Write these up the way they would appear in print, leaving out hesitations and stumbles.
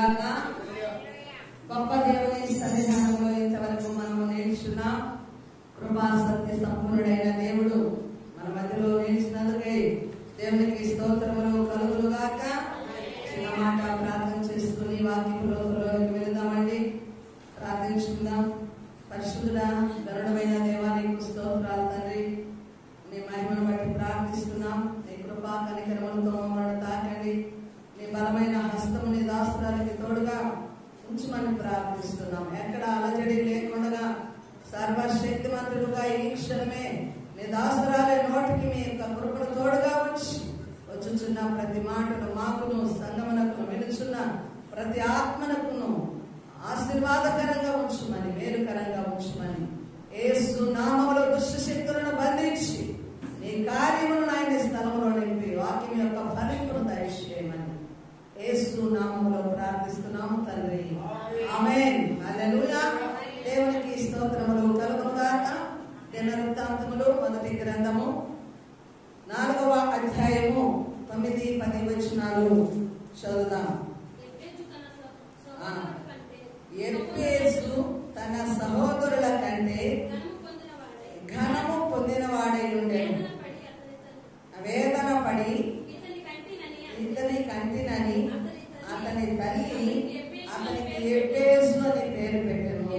గాక. గొప్ప దేవుని సన్నిధానంలో ఇంతవరకు మనము నిలిచున్నాం. కృపా సత్య సంపూర్ణుడైన దేవుడు మన మధ్యలో నిలిచినందుకై దేవునికి స్తోత్రములు కలుగును గాక. చిన్న మాట ప్రార్థన చేసుకుని వాక్యంలోకి వెళదామండి. ప్రార్థించుకుందాం. పరిశుద్ధుడా గరుడమైన దేవానికి స్తోత్రాలు తండ్రి. నీ మహిమను బట్టి ప్రార్థిస్తున్నాం. నీ కృపా కనికరములతో మమ్మల్ని తాకండి. నీ బలమైన హస్తము నీ దాసురాలకి తోడుగా ఉంచమని ప్రార్థిస్తున్నాం. ఎక్కడ అలజడి లేకుండా సర్వశక్తిమంతుడుగా ఈ క్షణమే నీ దాసురాలే నోటికి మీ యొక్క కృపను తోడుగా ఉంచి వచ్చుచున్న ప్రతి మాటను మాకును సంగమనకు వినుచున్న ప్రతి ఆత్మనకును ఆశీర్వాదకరంగా ఉంచమని, మేలుకరంగా ఉంచమని యేసు నామములో దుష్ట శక్తులను బంధించి నీ కార్యమును ఆయన స్థలంలో నింపి వాక్యం యొక్క ఫలింపును దయచేయమని యేసు నామములో ప్రార్థిస్తున్నాము తండ్రి. ఆమేన్. హల్లెలూయా. దేవునికి స్తోత్రములు కలుగును గాక. దినవృత్తాంతములు మొదటి గ్రంథము 4వ అధ్యాయము 9-10 వచనాలు చదువుదాం. ఎబ్బేసు తన సహోదరుల కంటే ఘనము పొందినవాడై ఉండెను. వేదన పడి ఇతని కంటినని అతని తల్లి అతనికి ఎబ్బేసు అని పేరు పెట్టెను.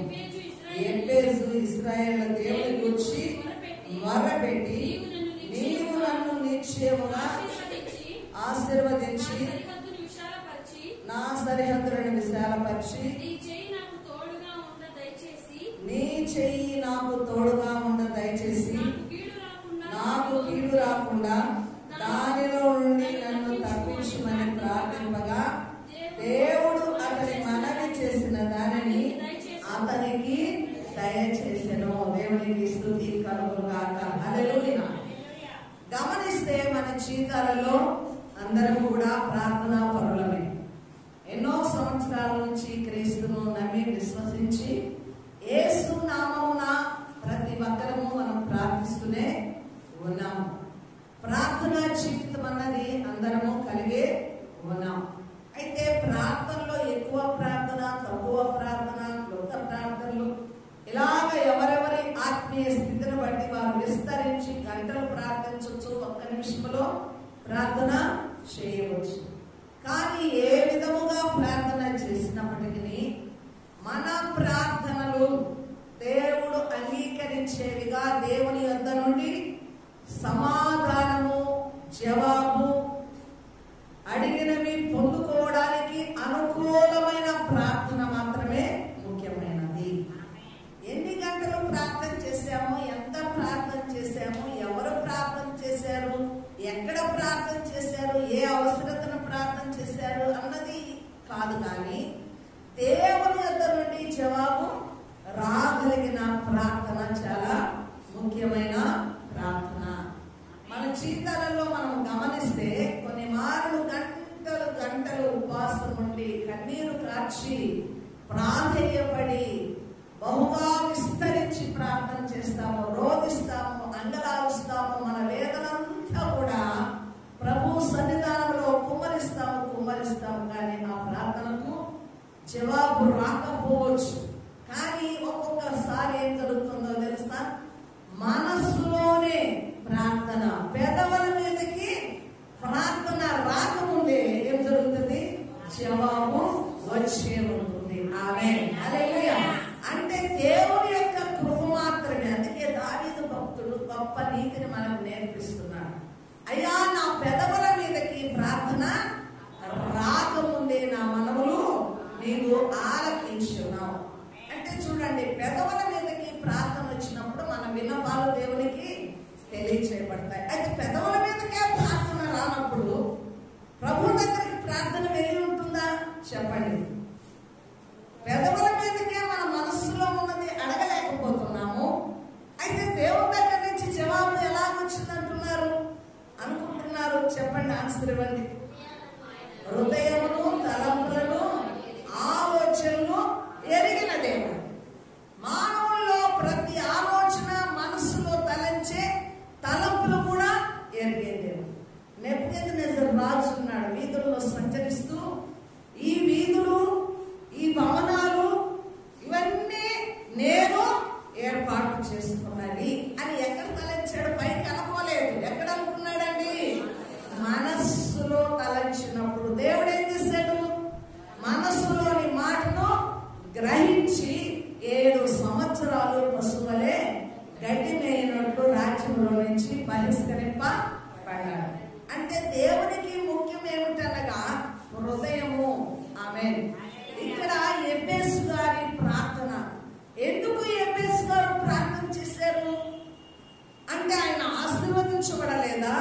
ఎబ్బేసు ఇశ్రాయేలు దేవుని గురించి మొరపెట్టి నీవు నన్ను నిశ్చయముగా ఆశీర్వదించి నా సరిహద్దులను విశాలపరిచి నీ చెయ్యి నాకు తోడుగా ఉండ దయచేసి నాకు కీడు రాకుండా దానిలో నుండి నన్ను తప్పించమని ప్రార్థింపగా దేవుడు అతని మనవి చేసిన దానిని అతనికి దయచేసెను. దేవునికి స్తుతి కలుగును గాక. హల్లెలూయా. గమనిస్తే మన జీవితాలలో అందరం కూడా ప్రార్థనా పరులమే. ఎన్నో సంవత్సరాల నుంచి క్రీస్తును నమ్మి విశ్వసించి యేసు నామమున ప్రతి ఒక్కరము మనం ప్రార్థిస్తూనే ఉన్నాము. ప్రార్థనా జీవితం అన్నది అందరము కలిగే ఉన్నాం. అయితే ప్రార్థనలో ఎక్కువ ప్రార్థన, తక్కువ ప్రార్థన, క్లుప్త ప్రార్థనలు ఇలాగ ఎవరెవరి ఆత్మీయ స్థితిని బట్టి వారు విస్తరించి గంటలు ప్రార్థించవచ్చు, ఒక్క నిమిషంలో ప్రార్థన చేయవచ్చు. కానీ ఏ విధముగా ప్రార్థన చేసినప్పటికీ మన ప్రార్థనలు దేవుడు అంగీకరించేవిగా, దేవుని యొద్ద నుండి సమాధానము, జవాబు, అడిగినవి పొందుకోవడానికి అనుకూలమైన ప్రార్థన మాత్రమే ముఖ్యమైనది. ఎన్ని గంటలు ప్రార్థన చేశాము, ఎంత ప్రార్థన చేశాము, ఎవరు ప్రార్థన చేశారు, ఎక్కడ ప్రార్థన చేశారు, ఏ అవసరతను ప్రార్థన చేశారు అన్నది కాదు. కానీ దేవుని యొద్ద నుండి జవాబు రాగలిగిన ప్రార్థన చాలా ముఖ్యమైన ప్రార్థన. మన జీవితాలలో మనం గమనిస్తే కొన్ని మార్లు గంటలు గంటలు ఉపవాసం ఉండి కన్నీరు కార్చి ప్రాధేయపడి బహుగా విస్తరించి ప్రార్థన చేస్తాము, రోధిస్తాము, అంగలారుస్తాము. మన వేదనంతా కూడా ప్రభు సన్నిధానంలో కుమ్మరిస్తాము. కానీ ఆ ప్రార్థనకు జవాబు రాకపోవచ్చు. కానీ ఒక్కొక్కసారి ఏం జరుగుతుందో తెలుసా? మనస్సులోనే ప్రార్థన, పెదవుల మీదకి ప్రార్థన రాకముందే ఏం జరుగుతుంది? జవాబు వచ్చే ఉంటుంది. ఆమేన్. హల్లెలూయా. అంటే దేవుని యొక్క కృప మాత్రమే. అందుకే దావీదు భక్తుడు గొప్ప నీతిని మనకు నేర్పిస్తున్నాడు. అయ్యా, నా పెదవుల మీదకి ప్రార్థన రాకముందే నా మనవులు నీవు ఆలకించున్నావు. అంటే చూడండి, పెదవుల మీదకి ప్రార్థన వచ్చినప్పుడు మన విన్నపాలు దేవునికి తెలియచేయబడతాయి. అయితే పెదవుల మీదకే ప్రార్థన రానప్పుడు ప్రభు దగ్గరికి ప్రార్థన వెళ్ళి ఉంటుందా? చెప్పండి. పెదవుల మీదకే మన మనస్సులో ఉన్నది అడగలేకపోతున్నాము. అయితే దేవుని దగ్గర నుంచి జవాబు ఎలా వచ్చిందంటున్నారు అనుకుంటున్నారు? చెప్పండి, ఆన్సర్ ఇవ్వండి. హృదయమును, తలంపులను, ఆలోచనలు ఎరిగిన దేవుడు. మానవ గ్రహించి 7 సంవత్సరాలు పశువులే గడ్డి మేయినట్లు రాజ్యంలో నుంచి బహిష్కరింపబడ్డాడు. అంటే దేవునికి ముఖ్యం ఏమిటనగా హృదయము. ఆమేన్. ఇక్కడ ఎబేసు గారి ప్రార్థన, ఎందుకు ఎబేసు గారు ప్రార్థన చేశారు అంటే ఆయన ఆశీర్వదించబడలేదా,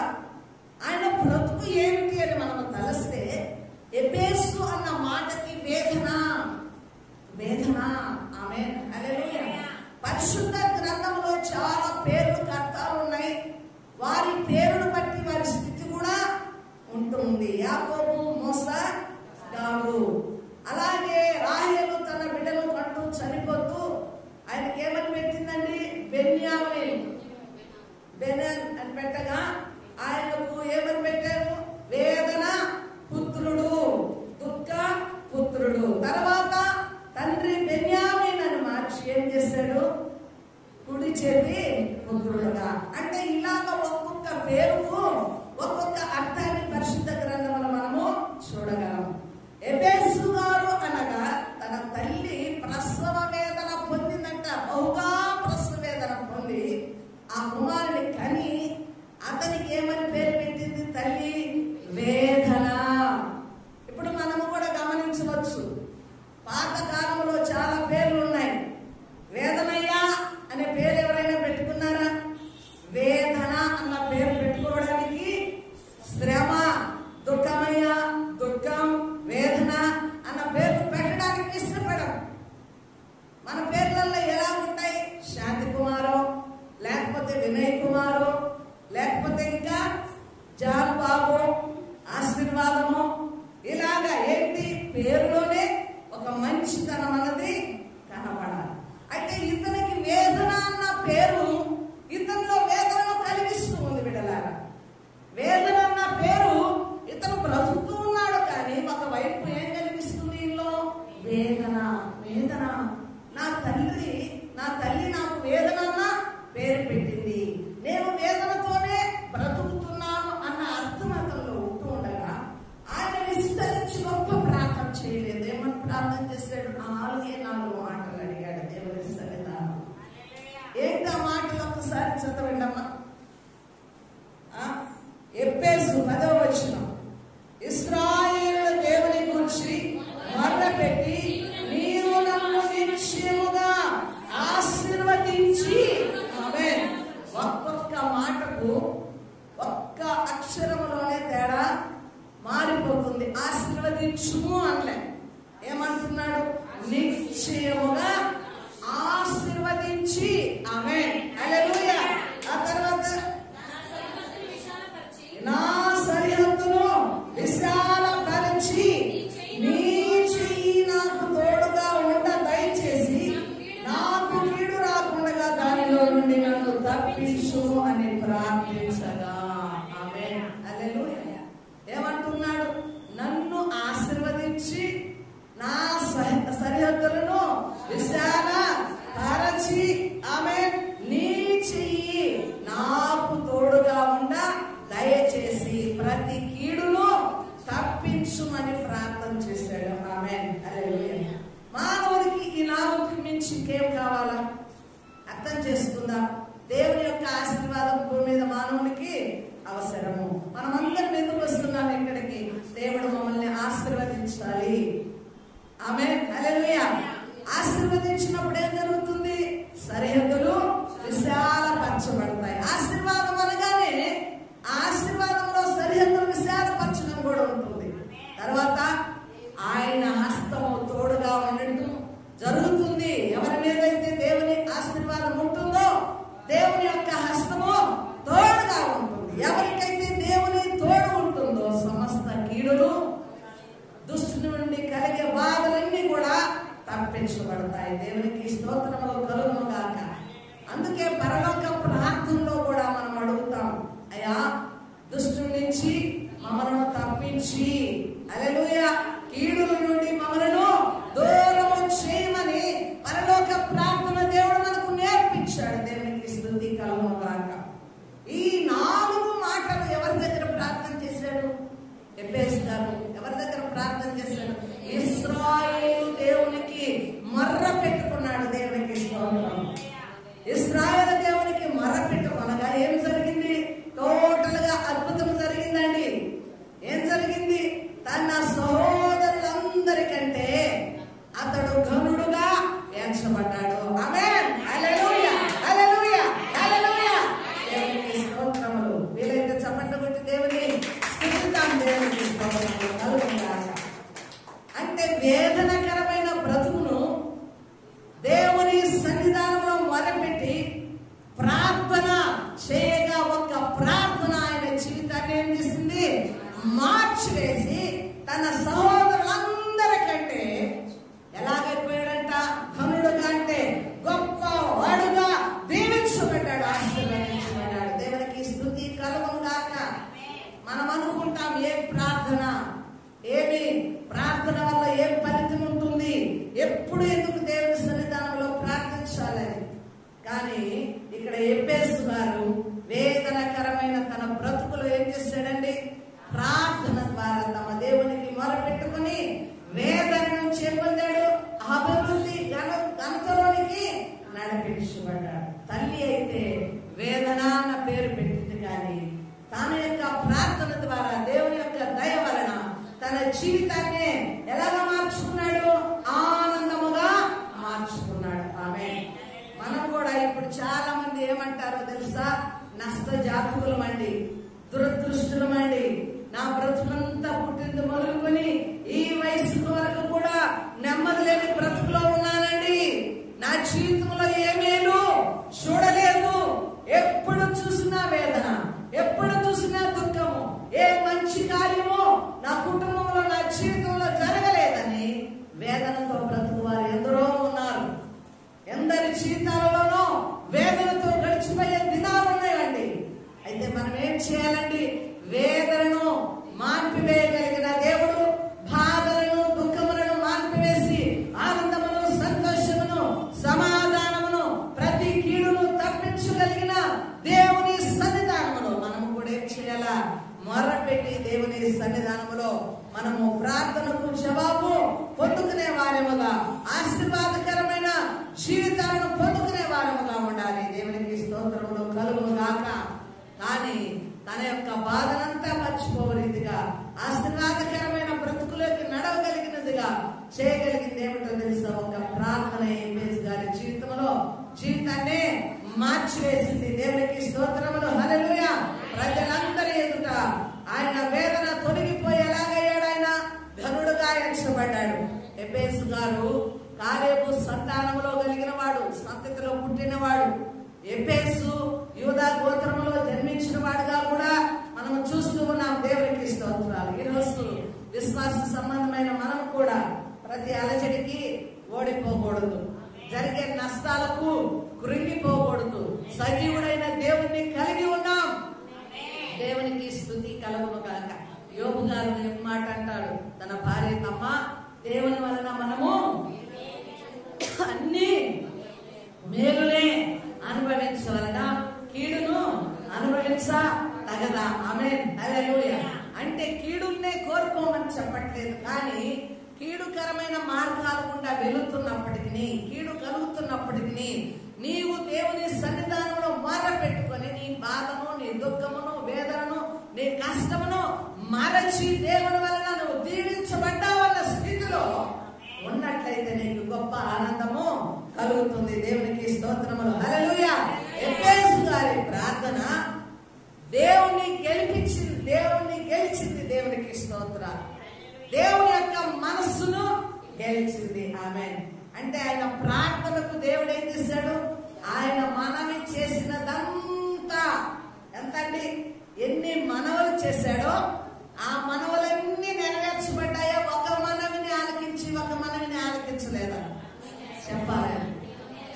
ఆయన బ్రతుకు ఏమిటి అని మనం తలస్తే ఎబేసు అన్న మాటకి వేదన. ఆమేన్. హల్లెలూయా. పరిశుద్ధ గ్రంథంలో చాలా పేర్లు కర్తాలు ఉన్నాయి. వారి పేరును బట్టి వారి స్థితి కూడా ఉంటుంది. యాకోబు మోసగాడు. అలాగే రాహేలు తన బిడ్డలు కంటూ చనిపోతూ ఆయనకి ఏమని పెట్టిందండి? బెన్యామీన్ అని పెట్టగా ఆయనకు ఏమని పెట్టారు? వేదన పుత్రుడు, దుఃఖ పుత్రుడు. తర్వాత తండ్రి బెన్యామీన్ అని మార్చి ఏం చేశాడు? కుడి చేతి పుత్రుడుగా. అంటే ఇలాగ ఒక్కొక్క పేరుకు ఒక్కొక్క అర్థాన్ని పరిశుద్ధ గ్రంథంలో మనము చూడగలం. ఎబేసు గారు అనగా తన తల్లి ప్రసవ వేదన పొందిందంట. బహుగా ప్రసవ వేదన పొంది ఆ కుమారుని కని అతనికి ఏమని పేరు పెట్టింది తల్లి? వేదన. ఇప్పుడు మనము కూడా గమనించవచ్చు, పాత కాలంలో చాలా పేర్లు ఉన్నాయి. వేదనయ్య అనే పేరు ఎవరైనా పెట్టుకున్నారా? వేదన అన్న పేరు పెట్టుకోవడానికి శ్రమ, దుఃఖమయ్య, దుఃఖం, వేదన అన్న పేరు పెట్టడానికి ఇష్టపడం. మన పేర్లలో ఎలా ఉంటాయి? శాంతి కుమారు, లేకపోతే వినయ్ కుమారు, లేకపోతే ఇంకా జాన్ బాబు, ఆశీర్వాదము. ఇలాగా ఏంటి? పేరులోనే ఒక మంచితనం అన్నది కనబడాలి. అయితే ఇతనికి వేదన అన్న పేరు ఇతనిలో వేదనను కలిగిస్తూ ఉంది. బిడ్డలారా, వేదన అన్న పేరు ఇతను బ్రతుకుతూ ఉన్నాడు, కానీ ఒకవైపు ఏం కలిగిస్తుంది? ఇంట్లో వేదన. నా తల్లి నాకు వేదన అన్న పేరు పెట్టింది, నేను వేదనతోనే బ్రతుకుతున్నాను అన్న అర్థం అతనిలో ఉంటూ ఉండగా ఆయన విస్తరించి గొప్ప ప్రార్థన చేయలేదు. ఏమని ప్రార్థన చేశాడు? 4 మాటలు అడిగాడు దేవుని సన్నిధానం. ఏంటి ఆ మాటలు? ఒక్కసారి చదవండమ్మా. ఎబ్బేసు 10వ వచనం. ఇశ్రాయేలు దేవుని గురించి మొర్రపెట్టి నీవు నన్ను నిశ్చయముగా ఆశీర్వదించి. ఆమేన్. ఒక్కొక్క మాటకు ఒక్క అక్షరములోనే తేడా మారిపోతుంది. ఆశీర్వదించుము అనలే, ఏమంటున్నాడు? నిశ్చయముగా ఆశీర్వదించి. ఆమేన్. హల్లెలూయా. ఆ తర్వాత నా సరిహద్దును విశాలపరచి నీ చెయ్యి నాకు తోడుగా ఉండ దయచేసి నాకు కీడు రాకుండా దానిలో నుండి నన్ను తప్పించు అని ప్రార్థించగా. ఆమేన్. హల్లెలూయా. ఏమంటున్నాడు? నన్ను ఆశీర్వదించి నా సరిహద్దులను విశాలపరచి. ఆమేన్. నీ చెయ్యి నాకు తోడుగా ఉండ దయచేసి ప్రతి కీడును తప్పించుమని ప్రార్థన చేశాడు. ఆమేన్. హల్లెలూయా. మానవుడికి ఈ 4కి మించి ఇంకేం కావాలా? అర్థం చేసుకుందాం. దేవుని యొక్క ఆశీర్వాదం భూమి మీద మానవునికి అవసరము. మనమందరం ఎందుకు వస్తున్నాం ఇక్కడికి? దేవుడు మమ్మల్ని ఆశీర్వదించాలి. ఆమేన్. హల్లెలూయా. ఆశీర్వదించినప్పుడు ఏం జరుగుతుంది? సరిహద్దులు విశాలపరచబడతాయి. ఆశీర్వాదం అనగానే ఆశీర్వాదంలో సరిహద్దులు విశాలపరచడం కూడా ఉంటుంది. తర్వాత ఆయన హస్తము తోడుగా ఉన్నట్టు జరుగుతుంది. ఎవరి మీదైతే దేవుని ఆశీర్వాదం ఉంటుందో దేవుని యొక్క హస్తము తోడుగా ఉంటుంది. ఎవరికైతే దేవుని తోడు ఉంటుందో సమస్త కీడులు, దుష్టుని నుండి కలిగే బాధలన్నీ కూడా తప్పించబడతాయి. దేవునికి స్తోత్రములు కలుగును గాక. అందుకే పరలోక ప్రార్థనలో కూడా మనం అడుగుతాం, అయ్యా దుష్టుని నుంచి మమ్మలను తప్పించి, హల్లెలూయా, కీడుల నుండి మమ్మలను దూరము చేయమని పరలోక ప్రార్థన దేవుడు మనకు నేర్పించాడు. దేవునికి స్తుతి కలుగును గాక. ఈ 4 మాటలు ఎవరి దగ్గర ప్రార్థన చేశాడు? ఎబ్బేసు గారు ఎవరి దగ్గర ప్రార్థన చేశాడు? ఇశ్రాయేలు దేవునికి మొర్ర వేదనకరమైన బ్రతుకును దేవుని సన్నిధానంలో మొరపెట్టి ప్రార్థన చేయగా ఒక ప్రార్థన ఆయన జీవితాన్ని ఏం చేసింది? మార్చివేసి తన సహోదరులందరికంటే ఎలాగైపోయాడంట? ధనుడుగా అంటే గొప్ప వాడుగా దీవించబడ్డాడు, ఆశీర్వదించబడ్డాడు. దేవునికి స్తుతి కలుగును గాక. మనం అనుకుంటాం ఏం ప్రార్థన, ఏమి ప్రార్థన వల్ల ఏం ఫలితం ఉంటుంది, ఎప్పుడు ఎందుకు దేవుని సన్నిధానంలో ప్రార్థించాలని. కానీ ఇక్కడ ఎబ్బేసు గారు వేదనకరమైన తన బ్రతుకులు ఏం చేశాడండి? ప్రార్థన ద్వారా తమ దేవునికి మొరపెట్టుకుని వేదన నుంచి పొందాడు, అభివృద్ధి ఘనతలోనికి నడిపించబడ్డాడు. తల్లి అయితే వేదన అన్న పేరు పెట్టింది, కానీ తన యొక్క ప్రార్థన ద్వారా దేవుని యొక్క దయ వలన తన జీవితాన్ని ఎలాగ మార్చుకున్నాడు? ఆనందముగా మార్చుకున్నాడు. ఆమేన్. మనం కూడా ఇప్పుడు చాలా మంది ఏమంటారో తెలుసా? నష్ట జాతకులమండి, దురదృష్టులమండి, నా బ్రతుకంతా పుట్టింది మొదలుకొని ఈ వయసు వరకు కూడా నెమ్మది లేని బ్రతుకులో ఉన్నానండి, నా జీవితంలో ఏమేను చూడలేదు, ఎప్పుడు చూసినా వేదన, ఎప్పుడు చూసినా దుఃఖము, ఏ మంచి కార్యము నా కుటుంబంలో నా జీవితంలో జరగలేదని వేదనతో బ్రతుకు వారు ఎందరో ఉన్నారు. ఎందరి జీవితాలలోనూ వేదనతో గడిచిపోయే దినాలు ఉన్నాయండి. అయితే మనం ఏం చేయాలండి? వేదనను మాన్పివేయగలిగిన దేవుడు బాధలను దుఃఖములను మాన్పివేసి ఆనందమును సంతోషమును సమాధానమును ప్రతి కీడును తప్పించగలిగిన దేవుని సన్నిధానములో మనము కూడా ఏం చేయాలా? మొరపెట్టి దేవుని సన్నిధానములో మనము ప్రార్థనకు జవాబు పొందుకునే వారముగా, ఆశీర్వాదకరమైన జీవితాలను పొందుకునే వారముగా ఉండాలి. దేవునికి స్తోత్రములు కలుగును గాక. కానీ తన యొక్క బాధనంతా మర్చిపోవరీతిగా ఆశీర్వాదకరమైన బ్రతుకులోకి నడవగలిగినదిగా చేయగలిగింది ఏమిటో తెలుసా? ఒక ప్రార్థన ఎబ్బేసు గారి జీవితాన్ని మార్చివేసింది. దేవునికి స్తోత్రములు, హల్లెలూయా. ప్రజలందరి ఎదుట ఆయన వేదన తొలగిపోయేలాగయ్యాడు. ఆయన ధనుడుగా ఎంచబడ్డాడు. ఎబ్బేసు గారు కాలేబు సంతానములో కలిగిన వాడు, సంతతిలో పుట్టినవాడు. ఎబ్బేసు యూదా గోత్రములో జన్మించిన వాడుగా కూడా మనం చూస్తూ ఉన్నాం. దేవునికి స్తోత్రాలు. ఈ రోజు విశ్వాస సంబంధమైన మనం కూడా ప్రతి అలజడికి ఓడిపోకూడదు, జరిగే నష్టాలకు కృంగిపోకూడదు. సజీవుడైన దేవుణ్ణి కలిగి ఉన్నాం. దేవునికి స్తుతి కలుగును గాక. యోబు గారు ఏం మాట అంటాడు? తన భార్య తమ్మ, దేవుని వలన మనము అన్ని మేలునే అనుభవించవలన కీడును అనుభవించ తగదా? ఆమేన్, హల్లెలూయా. అంటే కీడునే కోరుకోమని చెప్పట్లేదు, కానీ కీడుకరమైన మార్గాల గుండా వెళుతున్నప్పటికీ, కీడు కలుగుతున్నప్పటికీ నీవు దేవుని సన్నిధానంలో మొరపెట్టుకొని నీ బాధను, నీ దుఃఖమును, వేదనను, నీ కష్టమును మరచి దేవుని వలన నువ్వు దీవించబడ్డావన్న స్థితిలో ఉన్నట్లయితే నీకు గొప్ప ఆనందము కలుగుతుంది. దేవునికి స్తోత్రములు, హల్లెలూయా. ఎబ్బేసు గారి ప్రార్థన దేవుని గెలిపించింది, దేవునికి స్తోత్రాలు. దేవుని యొక్క మనస్సును గెలిచింది. ఆమేన్. అంటే ఆయన ప్రార్థనకు దేవుడు ఏం చేశాడు? ఆయన మనవి చేసినదంతా ఎంతండి? ఎన్ని మనవలు చేశాడో ఆ మనవలన్నీ నెరవేర్చబడ్డాయో? ఒక మనవిని ఆలకించి ఒక మనవిని ఆలకించలేదా? చెప్పాలి.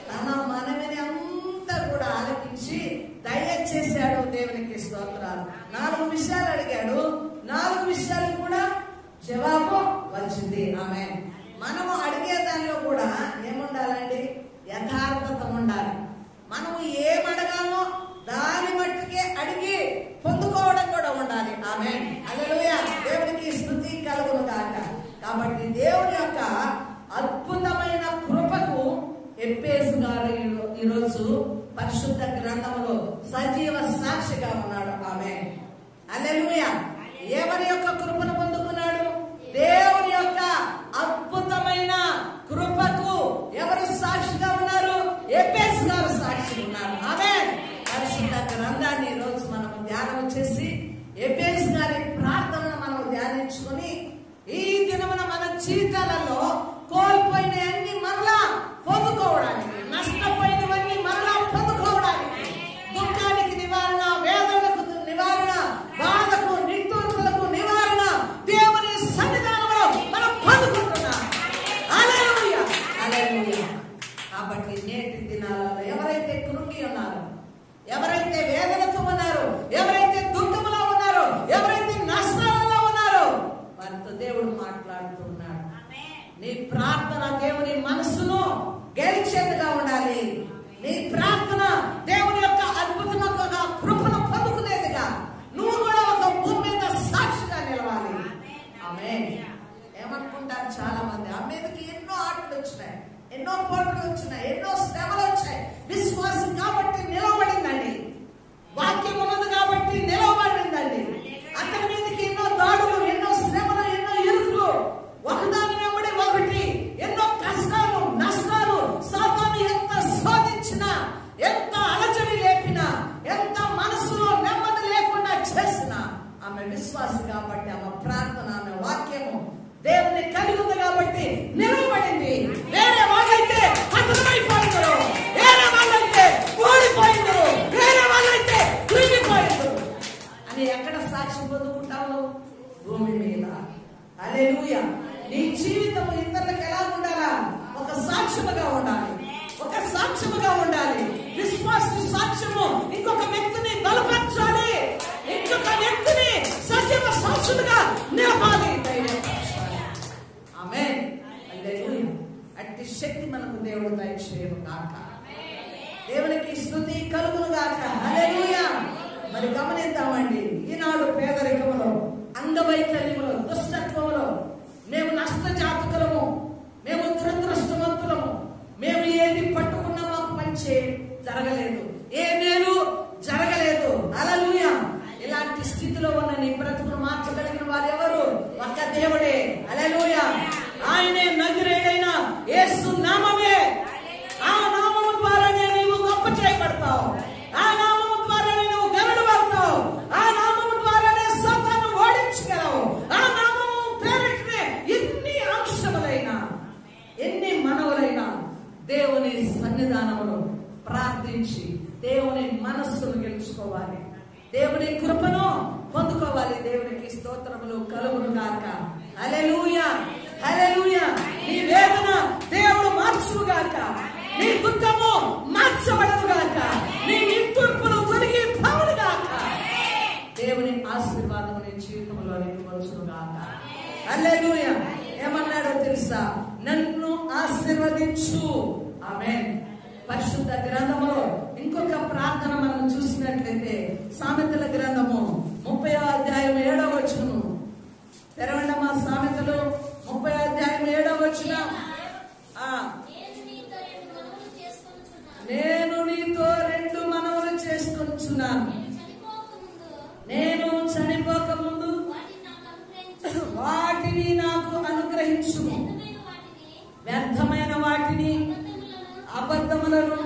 తన మనవిని అంతా కూడా ఆలకించి దయచేశాడు. దేవునికి స్తోత్రాలు. 4 విషయాలు అడిగాడు, 4 విషయాలు కూడా జవాబు వచ్చింది. ఆమేన్. మనము అడిగే దానిలో కూడా ఏముండాలండి? యథార్థత ఉండాలి. మనము ఏమడగామో దాని మట్టుకే అడిగి పొందుకోవడం కూడా ఉండాలి. ఆమేన్, హల్లెలూయా. దేవునికి స్తుతి కలుగును గాక. కాబట్టి దేవుని యొక్క అద్భుతమైన కృపకు ఎబ్బేసు గారు ఈరోజు పరిశుద్ధ గ్రంథములో సజీవ సాక్షిగా ఉన్నాడు. ఆమేన్, హల్లెలూయా. ఎవరి యొక్క కృపను పొందుకున్నాడు? దేవుని యొక్క అద్భుతమైన కృపకు ఎవరు సాక్షిగా ఉన్నారు? ఎబ్బేసు గారు సాక్షి ఉన్నారు. ఆమేన్. పరిశుద్ధ గ్రంథాన్ని ఈ రోజు మనం ధ్యానం చేసి ఎబ్బేసు గారి ప్రార్థనను మనం ధ్యానించుకొని ఈ దినమున మనం జీవితాలలో కోల్పోయినవన్నీ మరలా పొందుకోవడానికి, నష్టపోయినవన్నీ మరలా పొందుకోవడానికి, దుఃఖానికి నివారణ, వేదనకు నివారణ, బాధకు నిట్టూర్పులకు నివారణ దేవుని సన్నిధానంలో మనం పొందుకుంటున్నాం. హల్లెలూయా, హల్లెలూయా. కాబట్టి నేటి దినాలలో ఎవరైతే కృంగి ఉన్నారో, ఎవరైతే వేదనతో ఉన్నారో, ఎవరైతే దుఃఖంలో ఉన్నారో, ఎవరైతే నష్టాలలో ఉన్నారో, వారితో దేవుడు మాట్లాడుతున్నాడు. నీ ప్రార్థన దేవుని మనసును గెలిచేదిగా ఉండాలి. నీ ప్రార్థన దేవుని యొక్క అద్భుతమైన కృపను పొందుకునేదిగా, నువ్వు కూడా ఒక భూమి మీద సాక్షిగా నిలవాలి. ఆమేన్. ఏమనుకుంటారు చాలా మంది, ఆ మీదకి ఎన్నో ఆటలు వచ్చినాయి, ఎన్నో పోట్లు వచ్చినాయి, ఎన్నో శ్రమలు వచ్చాయి, విశ్వాసం కాబట్టి నిలబడిందండి, వాక్యం ఉన్నది కాబట్టి నిలబడిందండి. అతని మీదకి ఎన్నో దాడులు, ఎన్నో శ్రమలు, ఎన్నో ఇరుకులు, ఒకదాని వెంబడి ఒకటి, ఎన్నో కష్టాలు, నష్టాలు, సాతాను ఎంత శోధించినా, ఎంత అలజడి లేపినా, ఎంత మనసులో నెమ్మది లేకుండా చేసినా, ఆమె విశ్వాసి కాబట్టి, ఆమె ప్రార్థన, ఆమె వాక్యము దేవుని కలిగి ఉంది కాబట్టి నిలబడింది. వేరే వాళ్ళైతే హతమైపోయిందరు, వేరే వాళ్ళైతే ఓడిపోయిందరు, వేరే వాళ్ళైతే కృంగిపోయిందరు అని ఎక్కడ సాక్ష్యం పొందుకుంటావు? భూమి మీద. హల్లెలూయా. నీ జీవితం ఇతరులకు ఎలా ఉండాలా? ఒక సాక్ష్యముగా ఉండాలి, ఒక సాక్ష్యముగా ఉండాలి. విశ్వాస సాక్ష్యము ఇంకొక వ్యక్తిని బలపరచాలి, ఇంకొక వ్యక్తిని సజీవ సాక్షులుగా నిలపాలి. ఆమేన్. హల్లెలూయా. అట్టి శక్తి మనకు దేవుడు దయచేయును గాక. దేవునికి స్తుతి కలుగును గాక. హల్లెలూయా. మరి గమనిద్దామండి, ఈనాడు పేదరికములో, అంగవైకల్యములో, దుష్టత్వములో మేము నష్టజాతకులము, మేము దురదృష్టవంతులము, మేము ఏది పట్టుకున్నా మాకు మంచి జరగలేదు, ఏ మేలు జరగలేదు. హల్లెలూయా. ఇలాంటి స్థితిలో ఉన్న నీ బ్రతుకును మార్చగలిగిన వారు ఎవరు? ఒక్క దేవుడే. హల్లెలూయా. ఆయనే నజరేయుడైన యేసు నామమే. ఆ నామము ద్వారానే నీవు గొప్ప చేయబడతావు, ఆ నామము ద్వారానే నువ్వు గెలవబడతావు, ఆ నామము ద్వారానే సాతాను ఓడించగలవు. ఆ నామము పేరిటనే ఎన్ని అంశములైనా, ఎన్ని మనవులైనా దేవుని సన్నిధానములో ప్రార్థించి దేవుని మనస్సును గెలుచుకోవాలి, దేవుని కృపను పొందుకోవాలి. దేవునికి స్తోత్రములు కలుగును గాక. హల్లెలూయా, హల్లెలూయా. నీ వేదన దేవుడు మార్చుగాక, నీ దుఃఖము మార్చబడదుగాక, నీ నిట్టూర్పులు తొలగి పోవుగాక. దేవుని ఆశీర్వాదము నీ జీవితంలో వచ్చుగాక. హల్లెలూయా. ఏమన్నాడో తెలుసా? నన్ను ఆశీర్వదించు. ఆమేన్. పరిశుద్ధ గ్రంథములో ఇంకొక ప్రార్థన మనం చూసినట్లయితే సామెతల గ్రంథము 30వ అధ్యాయం 7వ వచనము తెరవండమా. సామెతలు 30వ అధ్యాయం 7వ వచనం. నేను నీతో 2 మనవులు చేసుకొనుచున్నాను, నేను చనిపోక ముందు వాటిని నాకు అనుగ్రహించుము, వ్యర్థమైన వాటిని, అబద్ధములను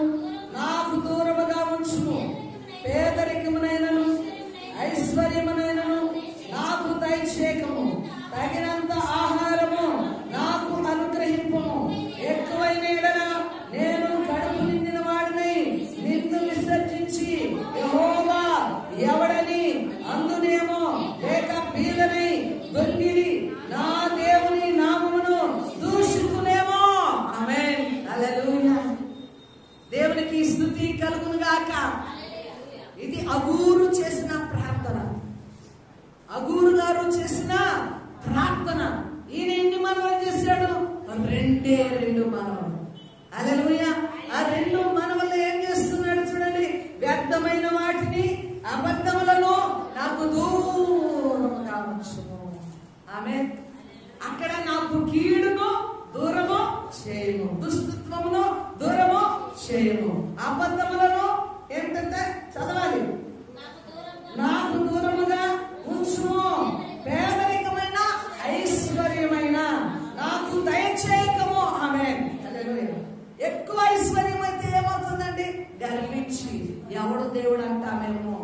నాకు దూరముగా ఉంచుము, పేదరికమునైనను ఐశ్వర్యమునైనను నాకు దయచేయకము, తగినంత ఆహారము నాకు అనుగ్రహింపుము, ఎక్కువైన ఎడల నేను కడుపు నిండిన వాడినై నిన్ను విసర్జించి యెహోవా ఎవడని అందునేమో, లేక బీదనై దొంగిలి నా దేవుని నామమును దూషితునేమో. ఆమేన్. హల్లెలూయా. దేవునికి స్తుతి కలుగును గాక. ఇది అగూరు చేసిన ప్రార్థన, అగూరు గారు చేసిన ప్రార్థన. ఈయన ఎన్ని మనవలు చేశాడు? 2 మనవలు. హల్లెలూయా. ఆ 2 మనవలు ఏం చేస్తున్నాడు చూడండి. వ్యర్థమైన వాటిని, అబద్ధములను నాకు దూరముగా ఉంచుము. ఆమేన్. అక్కడ నాకు కీడును దూరము చేయము, దుష్టత్వమును దూరము చేయము, అబద్ధములను ఏంటంటే చదవాలి, నాకు దూరముగా ఉంచుము, పేదరికమైన ఐశ్వర్యమైన నాకు దయచేయకము. ఆమేన్. హల్లెలూయా. ఎక్కువ ఐశ్వర్యం అయితే ఏమవుతుందండి? గర్వించి ఎవడు దేవుడు అంటామేమో.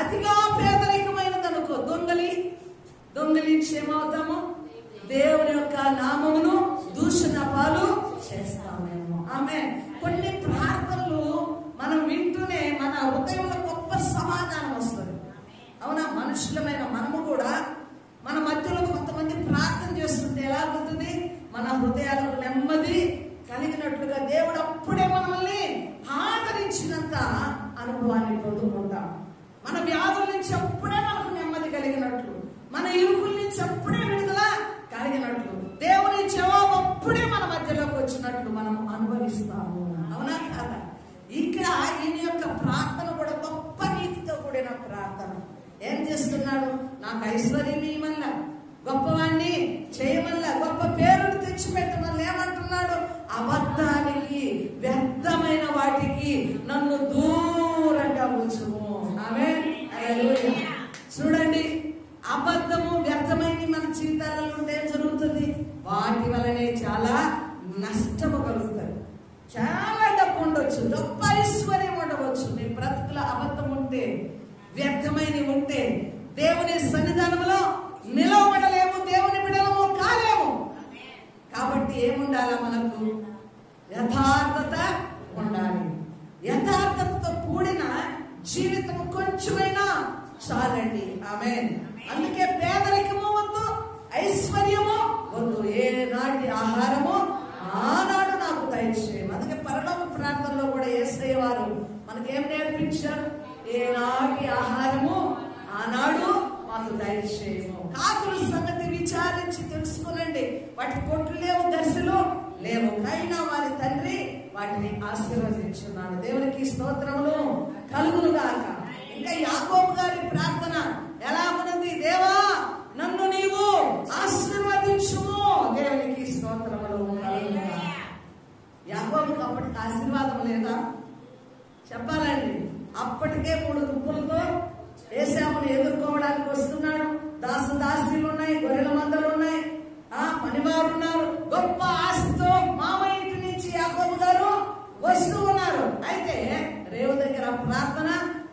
అతిగా పేదరికమైనది అనుకో, దొంగలించి ఏమవుతాము? దేవుని యొక్క నామమును దూషణ పాలు చేస్తామేమో. ఆమె కొన్ని ప్రార్థనలు మనం వింటూనే మన హృదయంలో గొప్ప సమాధానం వస్తుంది. అవునా? మనుషులమైన మనము కూడా మన మధ్యలో కొంతమంది ప్రార్థన చేస్తుంటే ఎలా ఉంటుంది? మన హృదయాలకు నెమ్మది కలిగినట్లుగా దేవుడు అప్పుడే మనల్ని ఆదరించినంత అనుభవాన్ని పొందుకుంటాం. మన వ్యాధుల నుంచి అప్పుడే మనకు నెమ్మది కలిగినట్లు, మన ఇరుకుల నుంచి అప్పుడే విడుదల కలిగినట్లు, దేవుని జవాబు అప్పుడే మన మధ్యలోకి వచ్చినట్లు మనం అనుభవిస్తాము. అవునా కాదా? ఇక్కడ ఈయన యొక్క ప్రార్థన కూడా గొప్ప నీతితో కూడిన ప్రార్థన. ఏం చేస్తున్నాడు? నాకు ఐశ్వర్యం ఇవ్వమల్లా, గొప్పవాణ్ణి చేయమల్లా, గొప్ప పేరును తెచ్చిపెట్టమల్లా. ఏమంటున్నాడు? అబద్ధానికి, వ్యర్థమైన వాటికి నన్ను దూరంగా ఉంచుము. ఆమేన్. హల్లెలూయా. చూడండి, అబద్ధము వ్యర్థమైన మన జీవితాలలో ఉంటే ఏం జరుగుతుంది? వాటి వలనే చాలా నష్టము కలుగుతుంది. చాలా డబ్బు ఉండొచ్చు, గొప్ప ఐశ్వర్యం ఉండవచ్చు. నీ బ్రతుకుల అబద్ధం ఉంటే, వ్యర్థమైనవి ఉంటే దేవుని సన్నిధానంలో నిలవబడలేము, దేవుని బిడ్డలము కాలేము. కాబట్టి ఏముండాలా? మనకు యథార్థత ఉండాలి. యథార్థతతో కూడిన జీవితం కొంచెమైనా చాలండి. ఆమేన్. అందుకే పేదరికము వద్దు, ఐశ్వర్యము వద్దు, ఏనాటి ఆహారము ఆనాడు నాకు దయచేయము. అందుకే పరలోక ప్రార్థనలో కూడా యేసయ్య వారు మనకేం నేర్పించారు? ఏనాటి ఆహారము ఆనాడు మాకు దయచేయము. కాకుల సంగతి విచారించి తెలుసుకునండి, వాటి పొట్లు లేవు, దర్శలు లేవు, అయినా వారి తండ్రి వాటిని ఆశీర్వదించున్నాడు. దేవునికి స్తోత్రములు కలుగునుగాక. ఇంకా యాకోబు గారి ప్రార్థన ఎలా ఉన్నది? దేవా, నన్ను నీవు ఆశీర్వదించుము. దేవునికి స్తోత్రములు కలుగునుగాక. యాకోబుకి అప్పటికి ఆశీర్వాదం లేదా? చెప్పాలండి. అప్పటికే 3 గుంపులతో ఏశావును ఎదుర్కోవడానికి వస్తున్నాడు. దాసులు ఉన్నాయి, గొర్రెల మందలు ఉన్నాయి, పనివారు ఉన్నారు. గొప్ప ఆశతో మామయ్య ఇంటి నుంచి యాకోబు గారు వస్తూ ఉన్నారు. అయితే రేవు దగ్గర ప్రార్థన